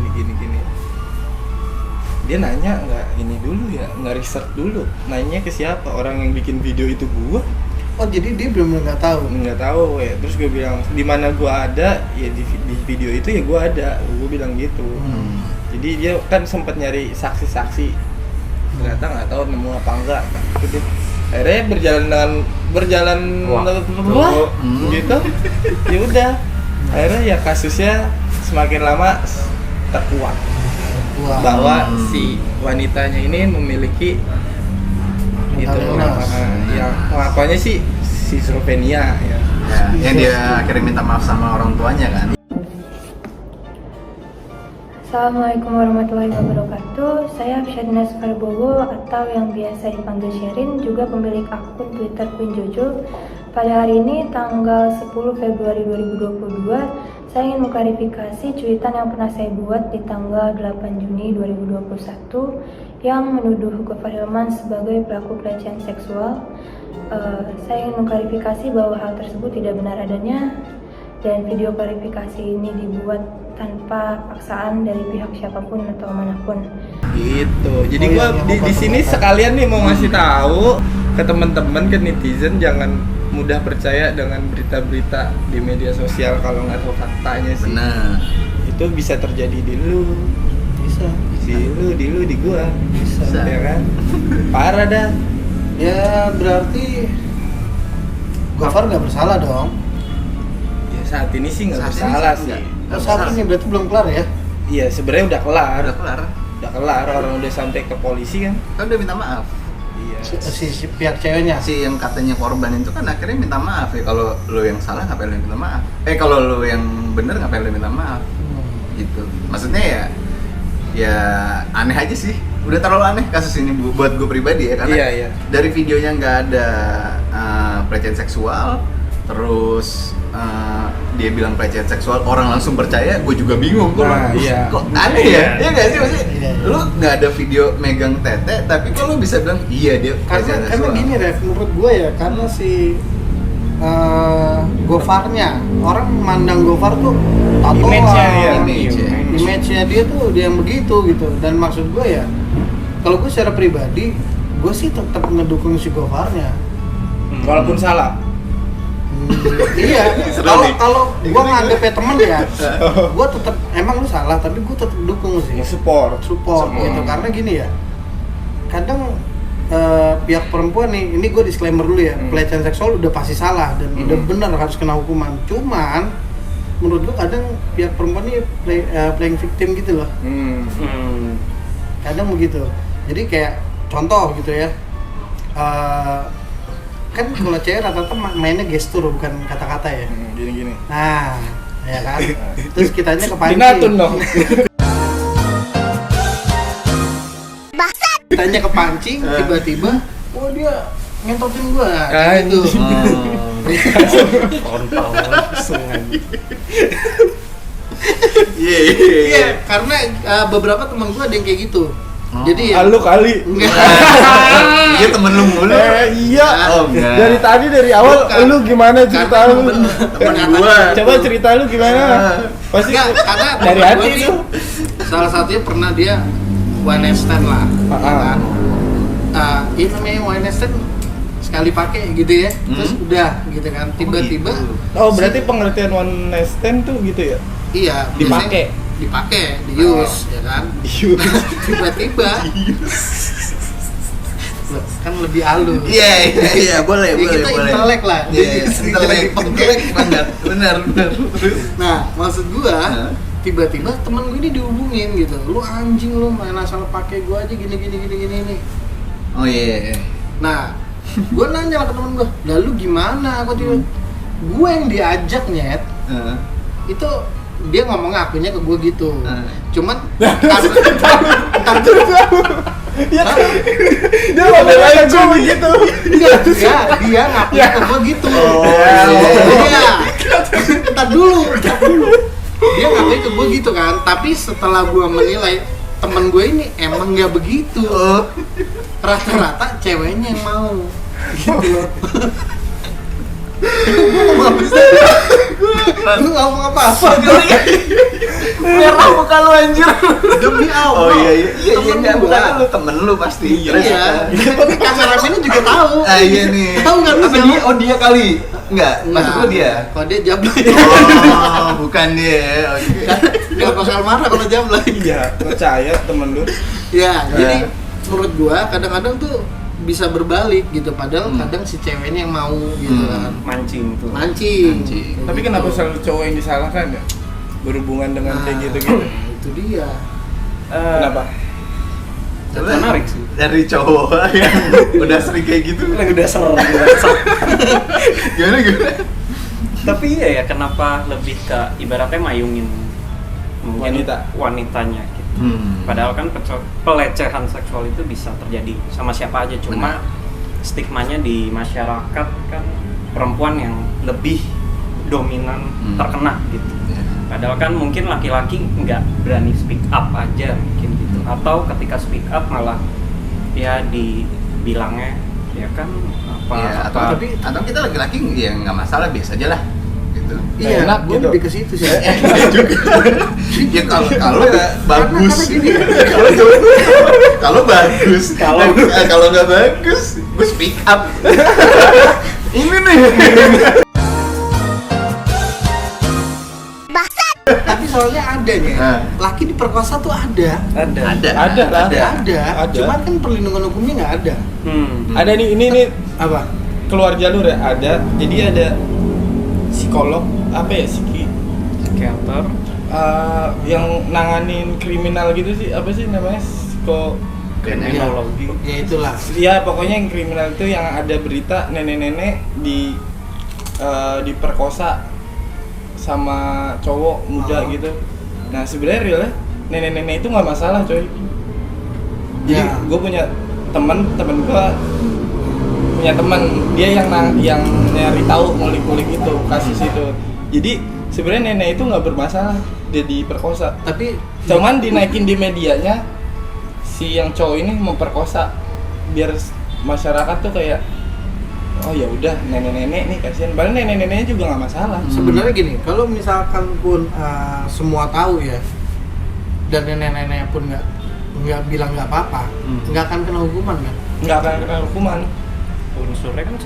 Dia nanya nggak ini dulu ya, nggak research dulu. Nanya ke siapa, orang yang bikin video itu gua. Oh jadi dia belum nggak tahu Ya. Terus gue bilang di mana gua ada, ya di video itu ya gua ada. Gue bilang gitu. Jadi dia kan sempat nyari saksi-saksi, ternyata nggak tahu nemu apa enggak. Gitu. Akhirnya berjalan gitu. Ya udah. Akhirnya ya kasusnya semakin lama terkuat bahwa si wanitanya ini memiliki itu yang pengakuannya sih schizophrenia ya. Yang dia akhirnya minta maaf sama orang tuanya kan. Assalamualaikum warahmatullahi wabarakatuh. Saya Syadina Sukarbowo atau yang biasa dipanggil Sherin, juga pemilik akun Twitter Queen Jojo. Pada hari ini tanggal 10 Februari 2022, saya ingin mengklarifikasi cuitan yang pernah saya buat di tanggal 8 Juni 2021 yang menuduh Gofar Hilman sebagai pelaku pelecehan seksual. Saya ingin mengklarifikasi bahwa hal tersebut tidak benar adanya, dan video klarifikasi ini dibuat tanpa paksaan dari pihak siapapun atau manapun. Gitu. Jadi gua di sini sekalian nih mau ngasih tahu ke teman-teman, ke netizen, jangan mudah percaya dengan berita-berita di media sosial kalau nggak tahu faktanya sih. Benar. Itu bisa terjadi di lu. Bisa. Di lu, di gua. Bisa. Ya kan? Parah dah. Ya berarti Gofar nggak bersalah dong. Ya saat ini sih nggak Saat ini bersalah sih sih. nggak. Saat ini berarti belum kelar ya? Iya, sebenarnya udah kelar. Udah kelar. Orang udah sampai ke polisi kan. Kan udah minta maaf. Iya. Si pihak ceweknya. Si yang katanya korban itu kan akhirnya minta maaf ya. Kalau lu yang salah ngapain lu minta maaf? Kalau lu yang bener ngapain lu minta maaf? Gitu. Maksudnya ya aneh aja sih. Udah terlalu aneh kasus ini buat gue pribadi ya, karena Iya. dari videonya nggak ada pelecehan seksual, terus dia bilang pelecehan seksual, orang langsung percaya, gue juga bingung kok. Iya. Kok aneh ya? Iya nggak sih, maksudnya Iya. lu nggak ada video megang tete, tapi kok lu bisa bilang iya dia pelecehan Karena seksual? gini Rev, menurut gue ya, karena si Gofarnya, orang mandang Gofar tuh tatoan, Image-nya ya. image-nya dia tuh dia yang begitu gitu. Dan maksud gue ya, kalau gue secara pribadi, gue sih tetap ngedukung si Gofarnya. Walaupun salah. Iya, kalau gua nganggepnya temen ya, gua tetap emang lu salah, tapi gua tetap dukung sih. Support. Gitu, karena gini ya, kadang pihak perempuan nih, ini gue disclaimer dulu ya, pelecehan seksual udah pasti salah dan udah benar harus kena hukuman. Cuman menurut gue kadang pihak perempuan nih playing victim gitu loh. Kadang begitu. Jadi kayak contoh gitu ya, kan kalau cewek rata-rata mainnya gestur bukan kata-kata ya. Gini. Nah, ya kan. Terus kitanya kepancing. Dinatun dong. Kitanya kepancing, tiba-tiba, oh dia ngentotin gua, gitu. Iya, karena beberapa teman gua ada yang kayak gitu. Jadi ya, lu kali. Iya temen lu mulu. Iya. Oh, enggak. Dari tadi dari awal Bukan. lu gimana cerita lu? Temen gua. Coba cerita lu gimana? Pasti enggak, karena dari temen hati gua nih, itu. salah satunya pernah dia one night stand lah, kan? Ini namanya one night stand sekali pakai gitu ya, terus udah gitu kan, tiba-tiba. Oh berarti pengertian one night stand tuh gitu ya? Iya, Dipakai. diuse ya kan. Tiba-tiba loh, kan lebih halus. Iya, boleh. Kita intelek lah. Iya, intelek, benar. Nah, maksud gua tiba-tiba temen gue ini dihubungin gitu. Lu anjing lu main asal pakai gua aja gini. Oh iya. Nah, gua nanya lah ke temen gua, "Lalu gimana?" Aku tiba gue yang diajak nyet. Itu dia ngomongnya akunya ke gue gitu. Cuman entar dulu. Ya, dia ngomong aja gue begitu. Dia ngakunya ke gue gitu. Iya. Entar dulu. Dia ngakunya ke gue gitu kan. Tapi setelah gue menilai temen gue ini emang nggak begitu. Rata-rata ceweknya yang mau. Gitu loh. Lu ngomong apa-apa? Merah muka lu anjir. Demi Allah. Oh iya. Temen Bukan gua. lu, temen lu pasti. Iya. Tapi kameramennya juga tahu. Iya nih. Tahu nggak lu Apa siapa? dia? Oh dia kali. Enggak, maksud gua dia. Kalau dia jablay. Oh, bukan dia. Oke. Nggak bakal marah kalau jablay. Iya, percaya temen lu. Ya, jadi menurut gua kadang-kadang tuh bisa berbalik gitu, padahal kadang si ceweknya yang mau gitu kan. Mancing tuh. Mancing. Tapi kenapa selalu cowok yang disalahkan ya? Berhubungan dengan kayak gitu-gitu. Itu dia. Kenapa? Menarik sih. Dari cowok yang udah sering kayak gitu. Udah serem. Gimana? Tapi iya ya, kenapa lebih ke ibaratnya mayungin mungkin wanitanya gitu. Padahal kan pelecehan seksual itu bisa terjadi sama siapa aja, cuma stigmanya di masyarakat kan perempuan yang lebih dominan terkena gitu. Padahal kan mungkin laki-laki nggak berani speak up aja mungkin gitu, atau ketika speak up malah ya dibilangnya ya kan apa, Ya, apa. atau kita laki-laki ya nggak masalah, biasa aja lah gitu. Iya, enak gua gitu. lebih ke situ sih. Ya kalau ya bagus. Karena gini ya. Kalau bagus. Kalau nggak bagus, gue speak up. Ini nih. Tapi soalnya ada nih, laki diperkosa tuh ada. Ada lah. Ada. Cuman kan perlindungan hukumnya nggak ada. Ada nih, ini Apa? keluar jalur ya, ada. Jadi ada psikolog, apa ya, Psikiater. yang nanganin kriminal gitu sih, apa sih namanya? Kriminologi. Ya itulah. Ya pokoknya yang kriminal itu yang ada berita nenek-nenek diperkosa sama cowok muda gitu. Nah sebenarnya realnya nenek-nenek itu nggak masalah coy. Jadi Ya. gue punya temen gue punya teman, dia yang nyari tahu, ngulik-ngulik itu kasus itu. Jadi sebenarnya nenek itu nggak bermasalah dia diperkosa, Tapi cuman dinaikin di medianya si yang cowok ini memperkosa biar masyarakat tuh kayak oh ya udah nenek-nenek nih kasihan, padahal nenek-neneknya juga nggak masalah. sebenarnya gini, kalau misalkan pun semua tahu ya, dan nenek-neneknya pun nggak bilang nggak apa-apa, nggak akan kena hukuman kan? Nggak akan kena hukuman. Unsurnya kan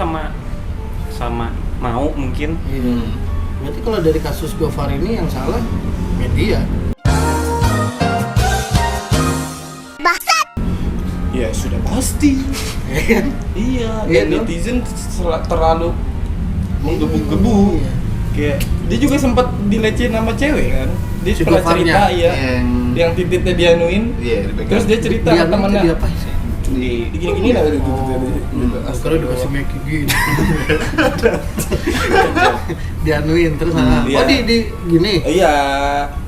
sama mau mungkin. Berarti kalau dari kasus Gofar ini yang salah media. Ya sudah pasti. Iya, Iya dan dong. netizen terlalu menggebu-gebu. Iya. Kayak dia juga sempat dilecehin sama cewek kan. Dia Si pernah Gofarnya? cerita ya. Yang Yang titiknya dianuin. iya dipegang. Terus dia cerita Dia ke temennya. dia apa sih? di Gini-gini lah gitu. Kalau dikasih make gini. Dianuin terus Iya. oh di gini. Iya.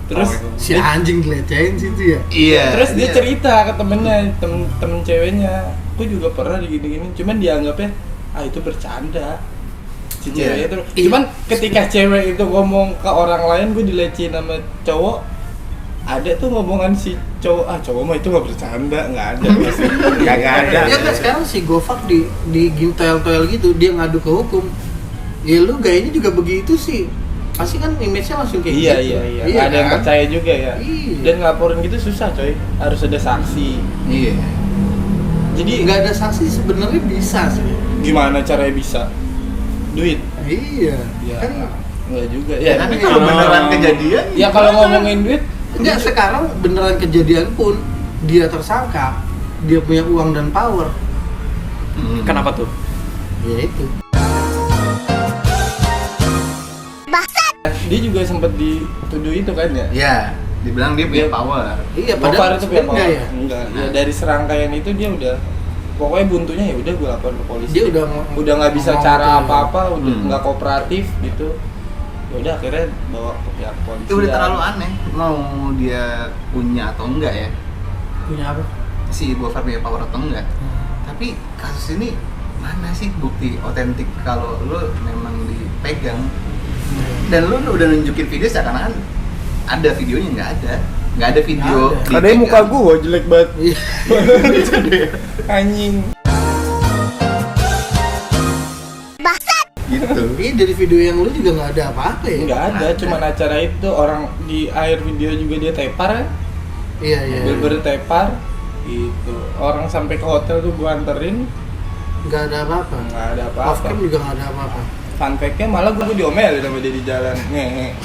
Terus Si anjing dilecehin situ ya. iya. terus dia iya. cerita ke temennya, temen ceweknya, aku juga pernah digini-gini, cuman dianggapnya itu bercanda si Iya. ceweknya tuh. Cuman ketika cewek itu ngomong ke orang lain, gue dilecehin sama cowok, ada tuh ngomongan si cowok, cowok mah itu nggak bercanda, nggak ada, nggak ada. Ya kan sekarang si Gofar di gintel-tel gitu, dia ngadu ke hukum. Ya lu gayanya juga begitu sih. Pasti kan image-nya langsung kayak Iya gitu. iya. Nggak ada yang kan? percaya juga ya. Iya. Dan ngelaporin gitu susah coy, harus ada saksi. Iya. Jadi Nggak ada saksi sebenarnya bisa sih. gimana caranya bisa? Duit? Iya. Ya, Kan nggak juga. Ya, tapi kalau beneran kejadian, Ya kalau ngomongin duit, enggak, sekarang beneran kejadian pun dia tersangka, dia punya uang dan power. Kenapa tuh? Ya itu. dia juga sempat dituduh itu kan ya? ya dibilang dia punya Iya. power. Iya, Gofar padahal itu punya enggak power. ya. Enggak. Ya dari serangkaian itu dia udah pokoknya buntunya ya udah gue lapor ke polisi. Dia udah nggak bisa ngomong cara gitu ya. apa-apa, udah Hmm. nggak kooperatif gitu. Ya udah akhirnya bawa ke pihak polisi. Itu udah terlalu aneh. Mau dia punya atau enggak ya? Punya apa? Si Gofar punya power atau enggak? Tapi kasus ini mana sih bukti otentik kalau lu memang dipegang? Dan lu udah nunjukin video seakan-akan ada videonya, nggak ada video. Nggak Ada yang muka gua jelek banget. Iya. Anjing. gitu. Iya, dari video yang lu juga nggak ada apa-apa ya. Nggak ada, cuman acara itu orang di akhir video juga dia tepar kan? Iya, iya. Bener-bener tepar gitu. Orang sampai ke hotel tuh gua anterin, Nggak ada apa-apa. nggak ada Off apa-apa. cam juga nggak ada apa-apa. Fun fact-nya malah gue diomelin sama dia di jalan. Ngehe.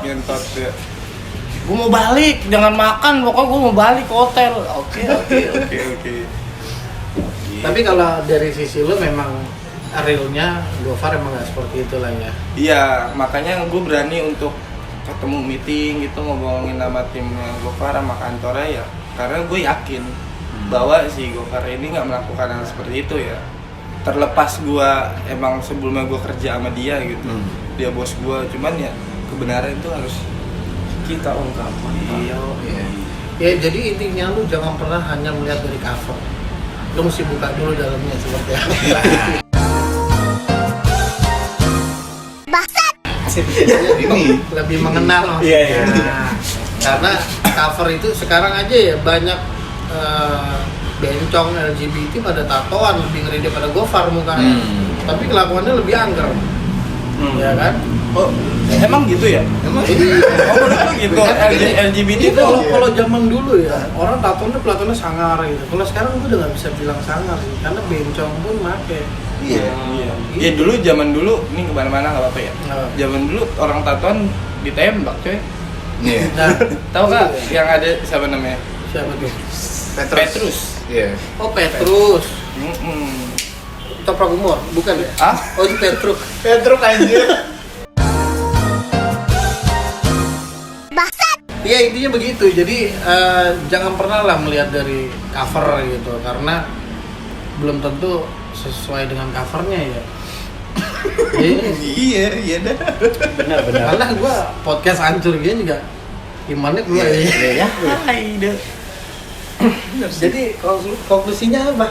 Ngentot ya. Gue mau balik, jangan makan, pokoknya gue mau balik ke hotel. Oke. Tapi kalau dari sisi lu memang realnya Gofar emang nggak seperti itulah ya. Iya, makanya gue berani untuk ketemu meeting gitu, ngomongin sama timnya Gofar sama kantornya ya. Karena gue yakin bahwa si Gofar ini nggak melakukan hal seperti itu ya. Terlepas gue emang sebelumnya gue kerja sama dia gitu, dia bos gue, cuman ya kebenaran itu harus kita ungkap. Iya. Ya jadi intinya lu jangan pernah hanya melihat dari cover. Lu mesti buka dulu dalamnya seperti apa. Ini Lebih mengenal. Iya. Nah, karena cover itu sekarang aja ya banyak bencong LGBT pada tatoan lebih ngeri daripada Gofar mukanya. Tapi kelakuannya lebih angker. Ya kan? Oh, emang gitu ya? Emang Oh, menurut lu gitu, LGBT itu itu kalau zaman dulu ya orang tatonya sangar gitu. Kalau sekarang gue udah nggak bisa bilang sangar sih, karena bencong pun make. iya. Ya dulu zaman dulu, ini kemana-mana nggak apa-apa ya. Nggak. Zaman dulu orang tatoan ditembak coy. Iya. Nah, Tahu nggak iya. yang ada siapa namanya? Siapa tuh? Petrus. Iya. Oh, Petrus. Mm-mm. Toprak Umur, bukan ya? Ah? Oh, itu Petruk. Petruk anjir. Iya, intinya begitu. Jadi jangan pernah lah melihat dari cover gitu, karena belum tentu sesuai dengan covernya ya. Iya dah. Benar. Malah gua podcast hancur gini juga imannya gua ya. Jadi konklusinya apa?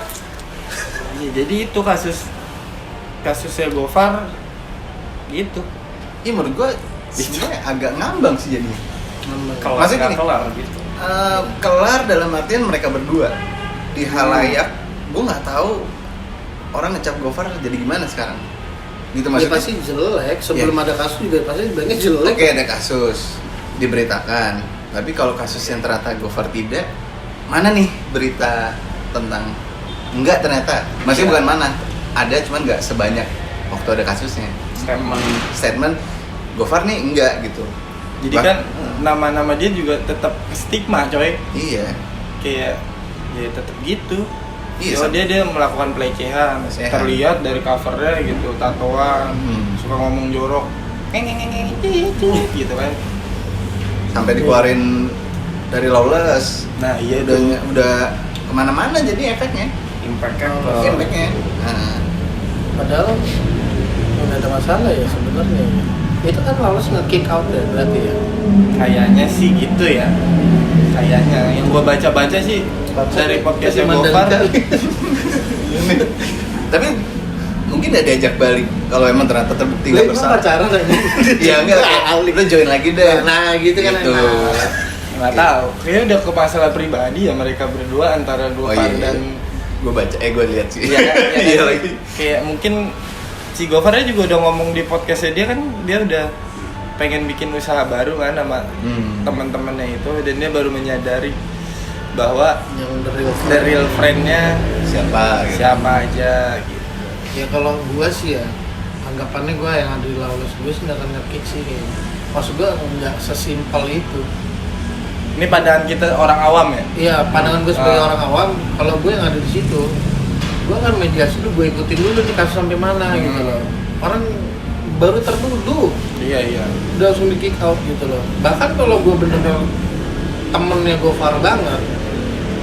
Ya, jadi itu kasusnya Gofar gitu. Iya menurut gua sebenarnya agak ngambang sih jadinya. Kelar Maksudnya nggak gini, kelar gitu. Kelar dalam artian mereka berdua di halayak. Gua nggak tahu orang ngecap Gofar jadi gimana sekarang. Gitu Ya maksudnya. pasti jelek, sebelum ada kasus juga pasti bilangnya jelek. Oke, ada kasus diberitakan. Tapi kalau kasus yang ternyata Gofar tidak, mana nih berita tentang enggak ternyata? Maksudnya bukan mana, ada cuman nggak sebanyak waktu ada kasusnya. Statement. Gofar nih enggak gitu. Jadi kan nama-nama dia juga tetap stigma coy. Iya. Kayak ya tetap gitu. Iya, So, dia melakukan pelecehan. Terlihat dari covernya gitu, tatoan, suka ngomong jorok, gitu kan. Sampai dikeluarin dari Lawless. Nah iya udah kemana-mana jadi efeknya. Impactnya Nah, Padahal nggak ada masalah ya sebenarnya. Itu kan Lawless nge-kick out ya berarti ya. kayaknya sih gitu ya. Kayaknya yang gua baca-baca sih dari podcastnya Gofar. Tapi mungkin ada diajak balik kalau emang ternyata terbukti nggak bersalah. Pacaran aja. Iya enggak, lu join lagi deh. Nah, gitu kan Gitu. enak. Nggak tahu. Kayaknya udah ke masalah pribadi ya mereka berdua antara Gofar dan gue baca, gue lihat sih. iya kan? Iya lagi. Kayak mungkin si Gofarnya juga udah ngomong di podcastnya dia kan, dia udah pengen bikin usaha baru kan sama teman-temannya itu, dan dia baru menyadari bahwa Yang the real friend-nya Siapa aja gitu. Ya kalau gua sih ya, anggapannya gua yang ada di Lawless gue sih nggak akan nge-kick sih kayaknya. Maksud gua nggak sesimpel itu. Ini pandangan kita orang awam ya. Iya, pandangan gue sebagai orang awam, kalau gue yang ada di situ, gue kan mediasi dulu, gue ikutin dulu nih kasus sampai mana gitu loh. Orang baru tertuduh, Iya. udah langsung di kick out gitu loh. Bahkan kalau gue bener-bener temennya Gofar banget,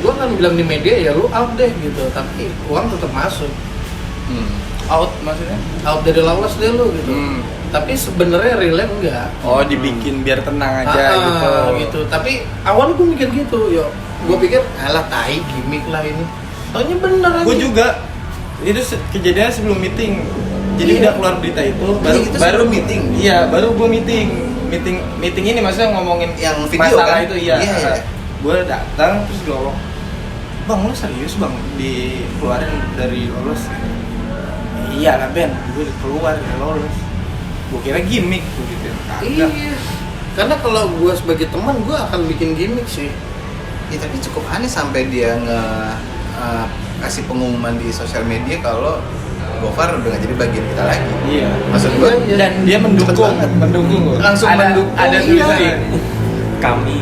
gue kan bilang di media ya lu out deh gitu, tapi uang tetap masuk. Out maksudnya? Out dari Lawless deh lu gitu. Tapi sebenarnya relate enggak. Oh, dibikin biar tenang aja gitu. Tapi awal gue mikir gitu, yo. Gue pikir, alah tai gimmick lah ini. Taunya bener aja. Gue juga. Itu kejadian sebelum meeting. Jadi Iya. udah keluar berita itu, Itu sebelum meeting? Iya, baru gue meeting ini maksudnya ngomongin Yang video masalah kan? itu. Iya. Iya. Gue datang terus gue ngomong, "Bang, lu serius bang dikeluarin dari Lawless?" Iya lah Ben, gue keluar dari Lawless. Gue kira gimmick begitu. Iya. Karena kalau gue sebagai teman, gue akan bikin gimmick sih. Ya tapi cukup aneh sampai dia kasih pengumuman di sosial media kalau Gofar udah nggak jadi bagian kita lagi. Iya. Maksud gue, Iya. Dan dia mendukung. Langsung mendukung. Ada tulisan. Iya. Kami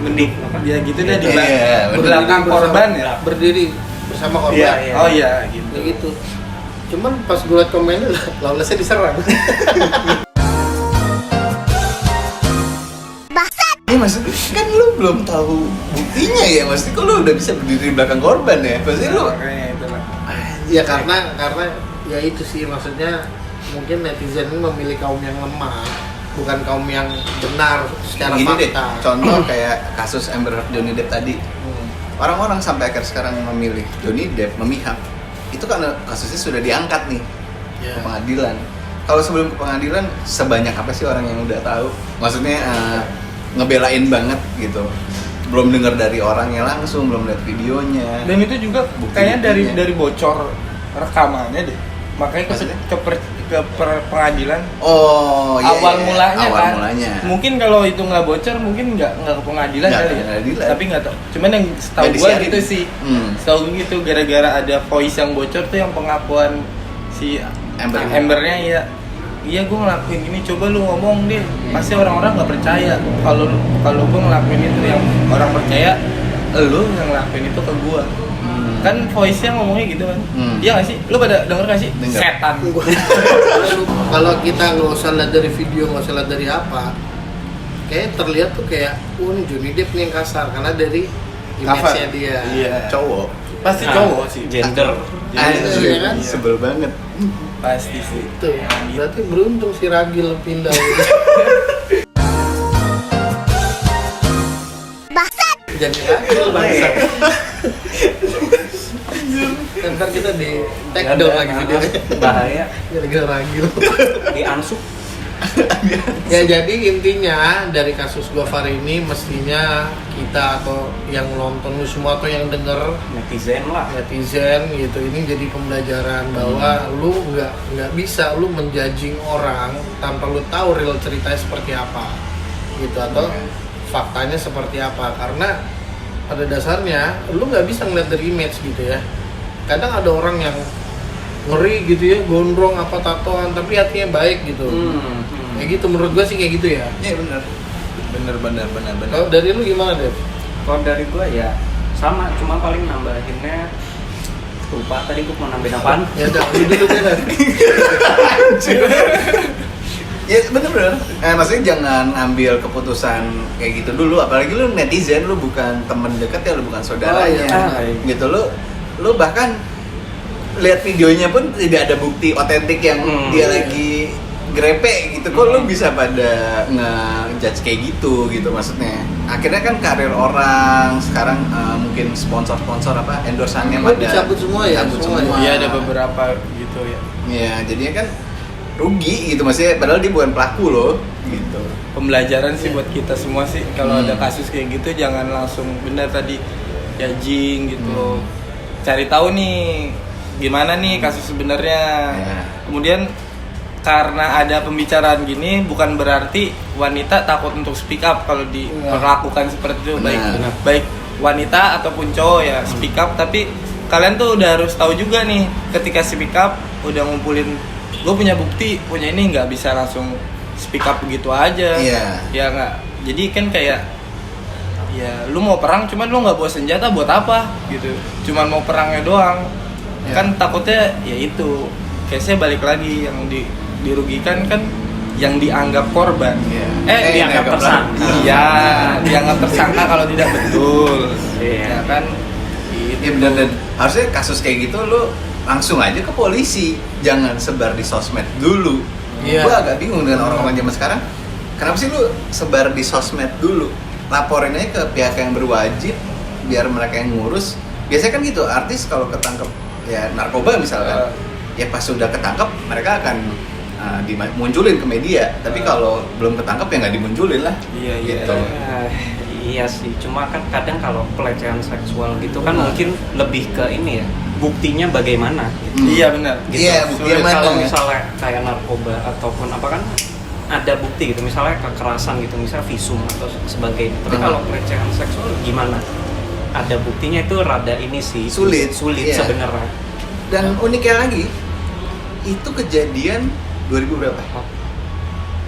mendukung. Ya gitu deh di Iya, belakang korban ya. Berdiri bersama korban. Iya. Oh iya gitu. Kayak gitu. Cuman pas gue liat komennya, Lawlessnya diserang. Iya maksudnya kan lu belum tahu buktinya ya, maksudnya kok lu udah bisa berdiri di belakang korban ya, pasti lu. Kayak itu lah. Ya karena ya itu sih, maksudnya mungkin netizen ini memilih kaum yang lemah, bukan kaum yang benar secara Gini deh, fakta. contoh kayak kasus Amber Heard Johnny Depp tadi. Orang-orang sampai akhir sekarang memilih Johnny Depp memihak. Itu karena kasusnya sudah diangkat nih Ya. ke pengadilan. Kalau sebelum ke pengadilan, sebanyak apa sih orang yang udah tahu? Maksudnya ngebelain banget gitu. Belum dengar dari orangnya langsung, belum lihat videonya. Dan itu juga Bukti kayaknya buktinya. dari bocor rekamannya deh. Makanya Maksudnya? ke pengadilan. Oh, iya. Awal iya. mulanya Awal kan. mulanya. Mungkin kalau itu nggak bocor mungkin nggak ke pengadilan Nggak kali ke ya. pengadilan. Tapi nggak tahu. Cuman yang setahu Nggak gua disiarin. gitu sih. Setahu gua gitu gara-gara ada voice yang bocor tuh yang pengakuan si Ambernya ya. Iya gue ngelakuin ini, coba lu ngomong deh. Pasti orang-orang nggak percaya. Kalau gue ngelakuin itu, yang orang percaya lu yang ngelakuin itu ke gue. Kan voice-nya ngomongnya gitu kan. Iya nggak sih? Lu pada denger nggak sih? Denger. Setan. Kalau kita nggak usah lihat dari video, nggak usah lihat dari apa, kayak terlihat tuh kayak, ini Johnny Depp nih yang kasar karena dari image-nya dia. Iya. Cowok. Pasti Nah, cowok sih. Gender. Anjir, Iya kan? sebel banget. Pasti sih. Tuh, berarti beruntung si Ragil pindah gitu. Jadi Ragil bangsa. Ntar kita di take down lagi videonya. Bahaya. Gara-gara Ragil. Di ansuk. Ya jadi intinya dari kasus Gofar ini mestinya kita atau yang nonton semua atau yang denger Netizen lah. netizen gitu ini jadi pembelajaran bahwa lu nggak bisa lu menjudging orang tanpa lu tahu real ceritanya seperti apa gitu atau faktanya seperti apa, karena pada dasarnya lu nggak bisa ngeliat dari image gitu ya. Kadang ada orang yang ngeri gitu ya, gondrong apa tatoan tapi hatinya baik gitu. Kayak gitu menurut gua sih kayak gitu ya. Iya benar. Kalau dari lu gimana, Dev? Kalau dari gua ya sama, cuma paling nambahinnya lupa tadi gua mau nambahin apaan. Ya udah, lu dulu deh. Ya bener-bener. Maksudnya jangan ambil keputusan kayak gitu dulu, apalagi lu netizen, lu bukan teman dekat ya, lu bukan saudaranya. Gitu lu bahkan lihat videonya pun tidak ada bukti otentik yang dia lagi grepe gitu. Kok lu bisa pada nge-judge kayak gitu maksudnya. Akhirnya kan karir orang sekarang mungkin sponsor apa endorsannya pada dicabut semua ya. Iya, ada beberapa gitu ya. Iya, jadinya kan rugi gitu, maksudnya padahal dia bukan pelaku loh gitu. Pembelajaran sih buat kita semua sih, kalau ada kasus kayak gitu jangan langsung benar tadi judging gitu loh. Cari tahu nih gimana nih kasus sebenarnya. Kemudian karena ada pembicaraan gini bukan berarti wanita takut untuk speak up kalau diperlakukan seperti itu. Baik wanita ataupun cowok ya speak up, tapi kalian tuh udah harus tahu juga nih ketika speak up udah ngumpulin gue punya bukti, punya ini, nggak bisa langsung speak up begitu aja. Ya nggak, jadi kan kayak ya lu mau perang cuman lu nggak bawa senjata buat apa gitu, cuman mau perangnya doang. Kan takutnya ya itu case-nya balik lagi yang dirugikan kan yang dianggap korban. Dianggap tersangka. Iya, dianggap tersangka kalau tidak betul. Ya kan Iya benar, dan harusnya kasus kayak gitu lu langsung aja ke polisi, jangan sebar di sosmed dulu. Gua agak bingung dengan orang-orang zaman sekarang, kenapa sih lu sebar di sosmed dulu? Laporin aja ke pihak yang berwajib biar mereka yang ngurus. Biasanya kan gitu, artis kalau ketangkep ya narkoba misalkan, ya pas sudah ketangkep mereka akan dimunculin ke media. Tapi kalau belum ketangkep ya nggak dimunculin lah. Gitu. Iya sih, cuma kan kadang kalau pelecehan seksual gitu kan mungkin lebih ke ini ya, buktinya bagaimana gitu. Iya benar. Gitu. Iya, buktinya mana? Kalau misalnya kayak narkoba ataupun apa kan ada bukti gitu, misalnya kekerasan gitu, misalnya visum atau sebagainya. Tapi kalau pelecehan seksual gimana? Ada buktinya itu rada ini sih Sulit iya. Sebenarnya. Dan uniknya lagi, itu kejadian 2000 berapa?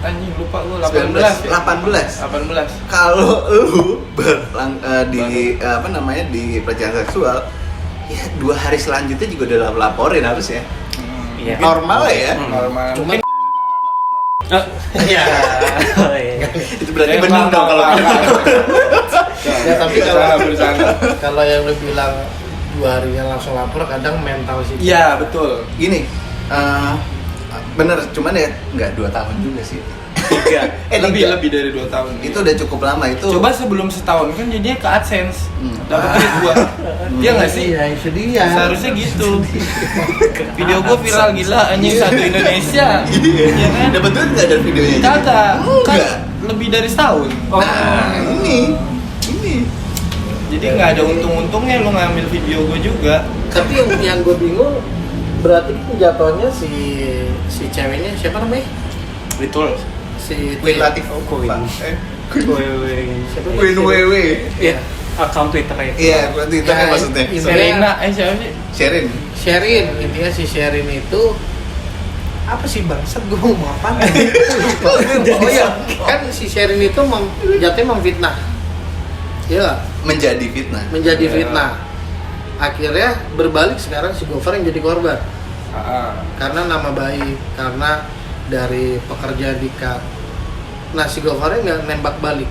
Anjing lupa gua 18. Kalau lu di pelecehan seksual, ya 2 hari selanjutnya juga udah laporin harus ya. Iya. Normal ya. Normal. Cuman Iya. Itu berarti benar dong kalau ya tapi kalau yang lu bilang 2 harinya langsung lapor, kadang mental sih. Iya betul. gini. Bener, cuman ya nggak 2 tahun juga sih. 3. Lebih dari 2 tahun. Itu udah cukup lama itu. Coba sebelum setahun kan jadinya ke AdSense. Dapat duit gua. Iya enggak sih? Iya, itu dia. Seharusnya gitu. Video gua viral gila anjing satu Indonesia. Iya kan? Dapat duit nggak dari videonya? Kagak. Kan Enggak. lebih dari setahun. Nah, ini. Jadi nggak ada untung-untungnya lu ngambil video gua juga. Tapi yang gue bingung, berarti jatuhnya si ceweknya siapa namanya? Betul. Si Queen Latif. Queen. siapa? Queen WW. Iya. Akun Twitter itu. Iya, Twitter kan maksudnya. Serena, siapa sih? Sherin. Sherin, intinya si Sherin itu apa sih bangsat, gue ngomong apa? Oh iya, kan si Sherin itu jatuhnya memfitnah. Iya, Menjadi fitnah. Akhirnya berbalik sekarang si Gofar yang jadi korban. Karena nama baik, karena dari pekerjaan di-cut. Nah si Gofarnya nggak nembak balik.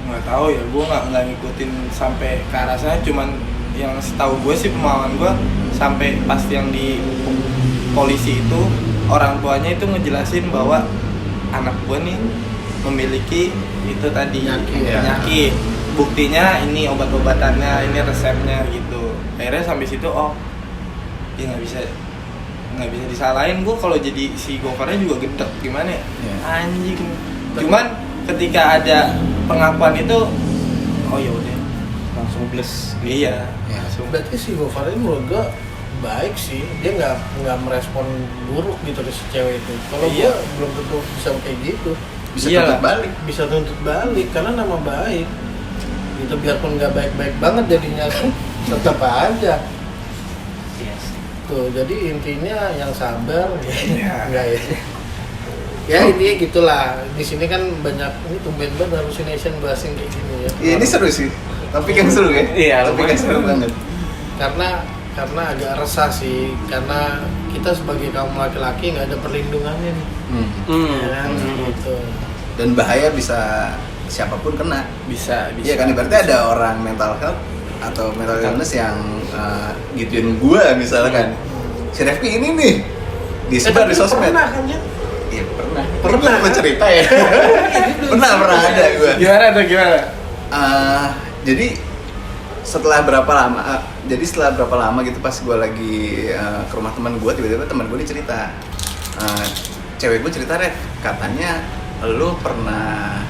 Nggak tahu ya, gue nggak ngikutin sampai ke arah sana. Cuman yang setahu gue sih, pemahaman gue sampai pas yang di polisi itu orang tuanya itu ngejelasin bahwa anak gue nih memiliki itu tadi penyakit. Buktinya ini obat-obatannya, ini resepnya gitu. Akhirnya sampai situ ya nggak bisa disalahin. Gue kalau jadi si Gofarnya juga gedek gimana ya? Anjing. Cuman ketika ada pengakuan itu, ya udah Langsung bles. iya. Berarti si Gofarnya menurut gue baik sih, dia nggak merespon buruk gitu dari si cewek itu. Kalau gue belum tentu bisa kayak gitu. Bisa tuntut balik karena nama baik. Itu biarpun nggak baik-baik banget jadinya tetap aja. Yes. Gitu. Jadi intinya yang sabar Iya. enggak ya. Ya intinya gitulah. Di sini kan banyak ini tumben banget hallucination bahas yang kayak gini ya. Iya, ini seru sih. Topik yang seru ya. Iya, topik yang seru banget. Karena agak resah sih karena kita sebagai kaum laki-laki nggak ada perlindungannya nih. Ya kan? Gitu. Dan bahaya bisa siapapun kena. Bisa. Iya kan, ibaratnya ada orang mental health atau mental illness yang gituin gua misalkan. Si Refki ini nih disebar di sosmed. Pernah kan ya? Iya pernah cerita ya. pernah ada gua. Gimana? Jadi setelah berapa lama gitu pas gue lagi ke rumah teman gue, tiba-tiba teman gue ini cerita, cewek gue cerita, Ref, katanya lu pernah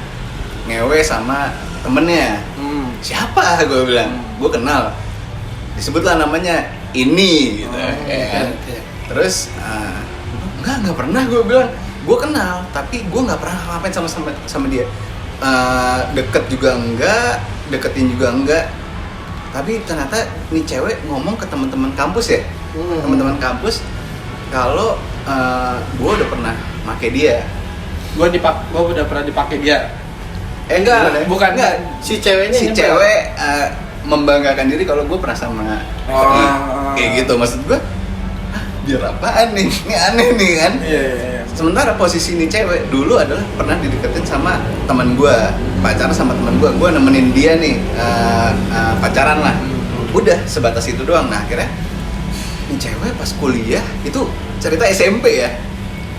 ngewe sama temennya. Siapa? Gue bilang, gue kenal, disebutlah namanya ini gitu. Ya kan? Terus enggak pernah, gue bilang gue kenal tapi gue nggak pernah ngapain sama dia. Deket juga enggak, deketin juga enggak. Tapi ternyata nih cewek ngomong ke teman-teman kampus ya, teman-teman kampus kalau gue udah pernah make dia. Gue udah pernah dipakai dia. Enggak. Si ceweknya Si cewek membanggakan diri kalau gue pernah sama kayak gitu. Maksud gue, biar apaan nih? Ini aneh nih kan? Iya. Sementara posisi nih cewek dulu adalah pernah dideketin sama teman gue, pacaran sama teman gue nemenin dia nih pacaran lah. Udah sebatas itu doang. Nah akhirnya nih cewek pas kuliah itu cerita SMP ya.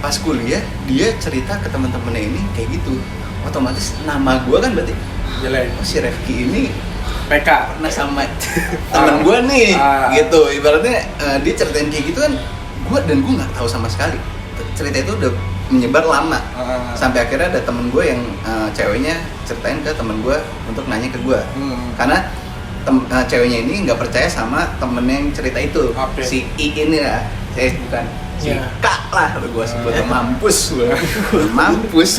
Pas kuliah dia cerita ke teman-temannya ini kayak gitu. Otomatis nama gue kan berarti Jelek. oh si Refki ini PK. pernah sama teman gue nih gitu. Ibaratnya dia ceritain kayak gitu kan, gue nggak tahu sama sekali. Cerita itu udah menyebar lama sampai akhirnya ada temen gue yang ceweknya ceritain ke temen gue untuk nanya ke gue karena ceweknya ini nggak percaya sama temennya yang cerita itu. Si I ini lah, saya bukan si Kak lah, gue sebut mampus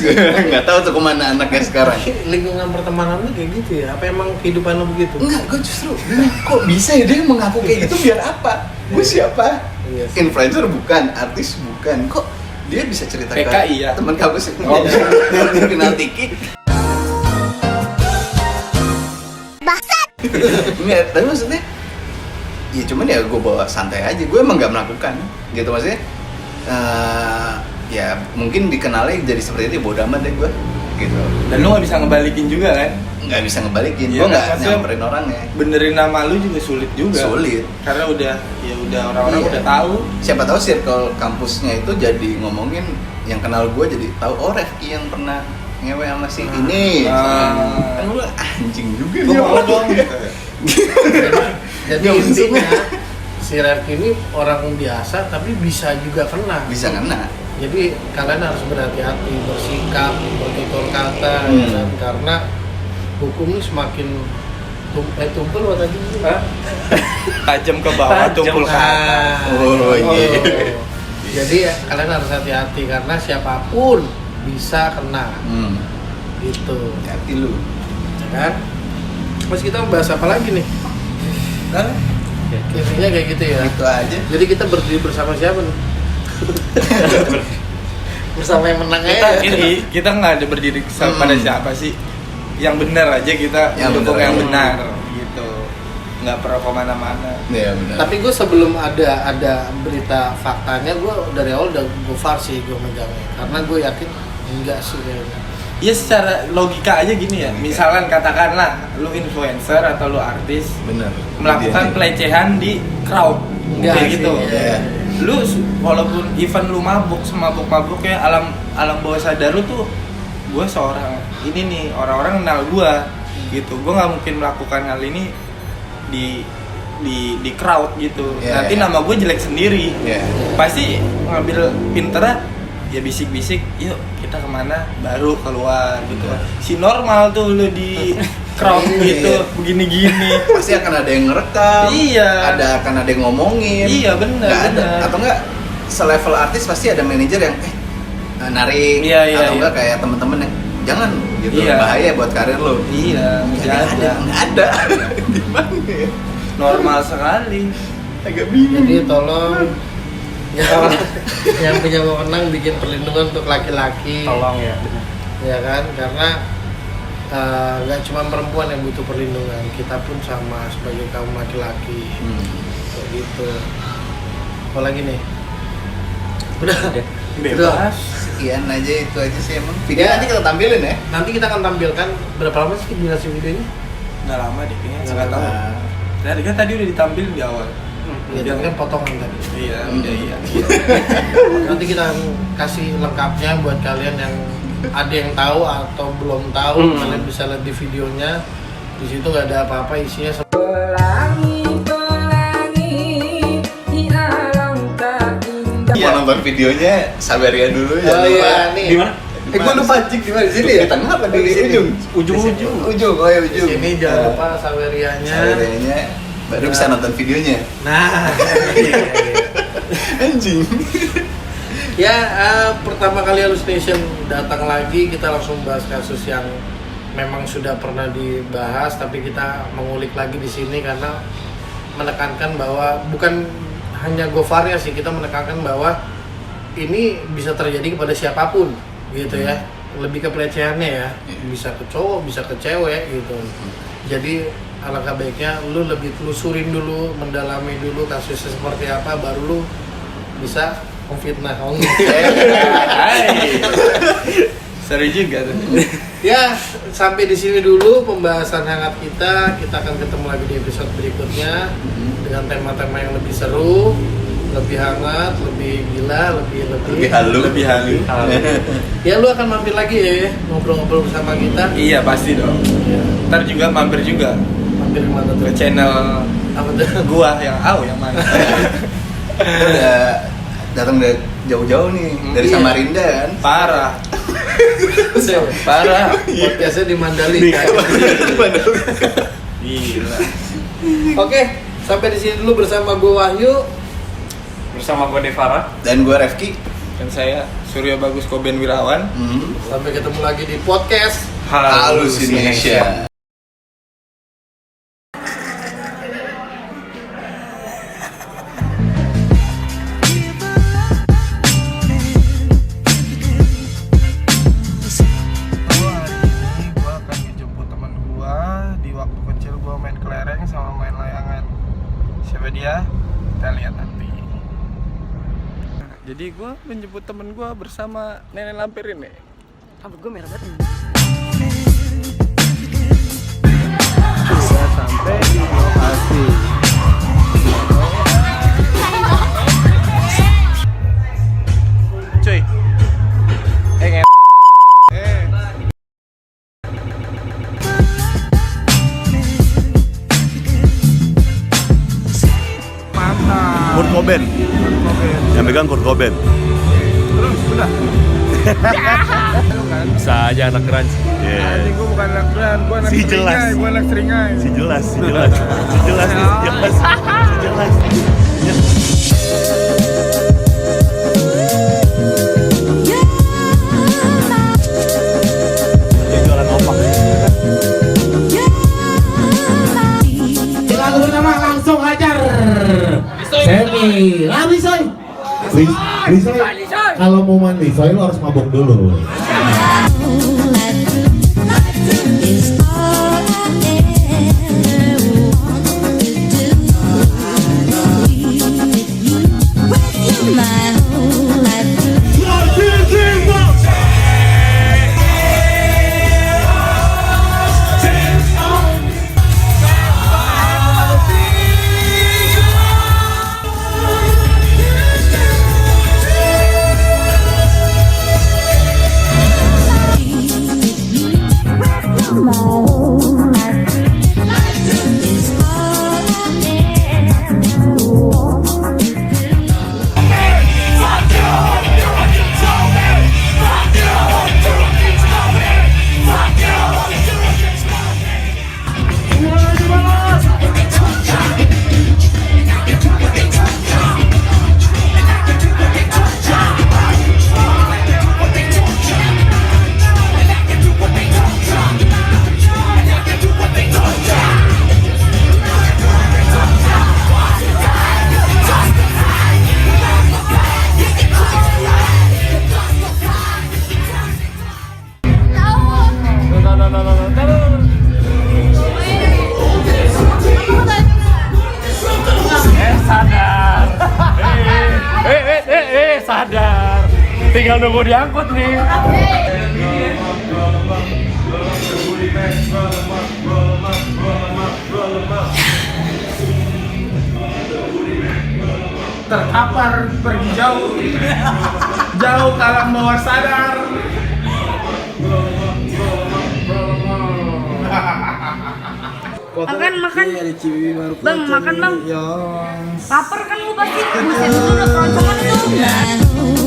gue nggak tahu tuh kemana anaknya sekarang. Lingkungan pertemanan lu kayak gitu ya? Apa emang kehidupan lu begitu? Enggak, gue justru kok bisa ya dia mengaku kayak gitu, biar apa? Gue siapa? Influencer bukan, artis bukan, kok dia bisa cerita ke PKI ya? teman kampus kenal Tiki. Enggak, tapi maksudnya ya cuman ya gue bawa santai aja, gue emang nggak melakukan gitu maksudnya. Ya mungkin dikenalnya jadi seperti itu, bodo amat deh gue gitu. Dan lu nggak bisa ngebalikin juga kan? Nggak bisa ngebalikin, Iya, gue nggak maksudnya nyamperin orangnya. Benerin nama lu juga sulit juga. Sulit. Karena udah orang-orang udah tahu. Siapa tahu circle kampusnya itu jadi ngomongin yang kenal gue, jadi tahu oh Refki yang pernah ngewe sama si ini. Kan gue anjing juga Gue dia. mau dong. Jadi intinya si Refki ini orang biasa tapi bisa juga kena. Bisa kena. Jadi kalian harus berhati-hati bersikap, bertutur kata ya kan? Karena hukum ini semakin tumpul apa tadi? Tajam ke bawah, tumpul ke atas. Oh iya. Jadi kalian harus hati-hati karena siapapun bisa kena. Gitu. Hati lu. Ya kan? Mas kita bahas apa lagi nih? Kan? Intinya kayak gitu ya. Itu aja. Jadi kita berdiri bersama siapa nih? Bersama yang menang aja. Kita nggak ada berdiri pada siapa sih. Yang benar aja kita mendukung yang benar gitu. Nggak pernah kemana-mana. Iya benar. Tapi gue sebelum ada berita faktanya, gue dari awal udah gue far sih gue megangnya. Karena gue yakin enggak sih kayaknya. Ya secara logika aja gini ya. Misalkan katakanlah lu influencer atau lu artis Benar. melakukan pelecehan di crowd Enggak kayak sih, gitu. ya. Lu walaupun event lu mabuk semabuk-mabuk ya, alam bawah sadar lu tuh gue seorang ini nih, orang-orang kenal gue gitu. Gue nggak mungkin melakukan hal ini di crowd gitu. Nanti nama gue jelek sendiri. Pasti ngambil pinternya ya bisik-bisik, yuk kita kemana, baru keluar gitu. Si normal tuh lu di crowd gitu, begini-gini. Pasti akan ada yang ngerekam. Iya. Akan ada yang ngomongin. Iya benar. Nggak ada. Atau enggak selevel artis pasti ada manajer yang narik. Iya, atau enggak kayak temen-temen yang jangan gitu, Iya. bahaya buat karir lo. Iya, Nggak ada. Gimana ya? normal sekali. Agak bingung. Jadi tolong yang punya wewenang bikin perlindungan untuk laki-laki. Tolong ya. Ya kan, karena nggak cuma perempuan yang butuh perlindungan, kita pun sama sebagai kaum laki-laki. Kayak gitu. Apalagi nih? Udah. Bebas. Sekian aja, itu aja sih emang. Video nanti kita tampilin ya. Nanti kita akan tampilkan berapa lama sih durasi videonya? Nggak lama deh kayaknya, Nggak nggak tahu. lama. Tadi kan tadi udah ditampilin di awal. Ya, kan potongan tadi. Iya, udah iya. Nanti kita akan kasih lengkapnya buat kalian yang ada yang tahu atau belum tahu. Kalian bisa lihat di videonya. Di situ nggak ada apa-apa, isinya Mau nonton videonya Sabaria dulu ya. nih. Di mana? Gua lupa cik di mana, di sini ya? Di tengah apa di ujung? Ujung, oh ya ujung. Di sini jangan lupa Saberianya. Saberianya baru bisa nonton videonya. Nah, Anjing. ya pertama kali Hallucination datang lagi, kita langsung bahas kasus yang memang sudah pernah dibahas, tapi kita mengulik lagi di sini karena menekankan bahwa bukan hanya Govaria sih, kita menekankan bahwa ini bisa terjadi kepada siapapun gitu ya, lebih ke pelecehannya ya, bisa ke cowok, bisa ke cewek gitu. Jadi alangkah baiknya lu lebih telusurin dulu, mendalami dulu kasusnya seperti apa, baru lu bisa memfitnah. Seru juga tuh. Ya, sampai di sini dulu pembahasan hangat kita. Kita akan ketemu lagi di episode berikutnya dengan tema-tema yang lebih seru, lebih hangat, lebih gila, Lebih halu. Lebih halu. Ya, lu akan mampir lagi ya, ngobrol-ngobrol bersama kita. Iya pasti dong. Ntar juga mampir juga Mampir kemana tuh? ke channel Apa tuh? gua yang yang mana? Udah datang dari jauh-jauh nih, dari Iya. Samarinda kan. Parah. Parah. Podcastnya di Mandalika. Gila. Oke, sampai di sini dulu bersama gue Wahyu. Bersama gue Devara. Dan gua Refki. Dan saya Surya Bagus Koben Wirawan. Sampai ketemu lagi di podcast. Hallucination. Gua akan dijemput teman gua di waktu kecil. Gua main kelereng sama main layangan. Siapa dia? Kita lihat nanti. Jadi gua menjemput temen gua bersama nenek lampir ini. Rambut gue merah banget. Sudah sampai di lokasi. Cuy. Mantap. Kurt Cobain. Yang megang Kurt Cobain. Terus udah. Bisa aja anak grunge. Anjing gua bukan anak brand, gua anak Si seringai, jelas. gua anak seringai. Si jelas. Si jelas. Dia jualan opak. Lagu pertama langsung hajar. Semi, lari soy. Lisoy, kalau mau main Lisoy lo harus mabuk dulu. Tinggal nunggu diangkut nih. Terkapar pergi jauh, jauh ke alam bawah sadar. Makan bang, makan bang. Lapar kan lu pasti. Buset, itu udah keroncongan itu.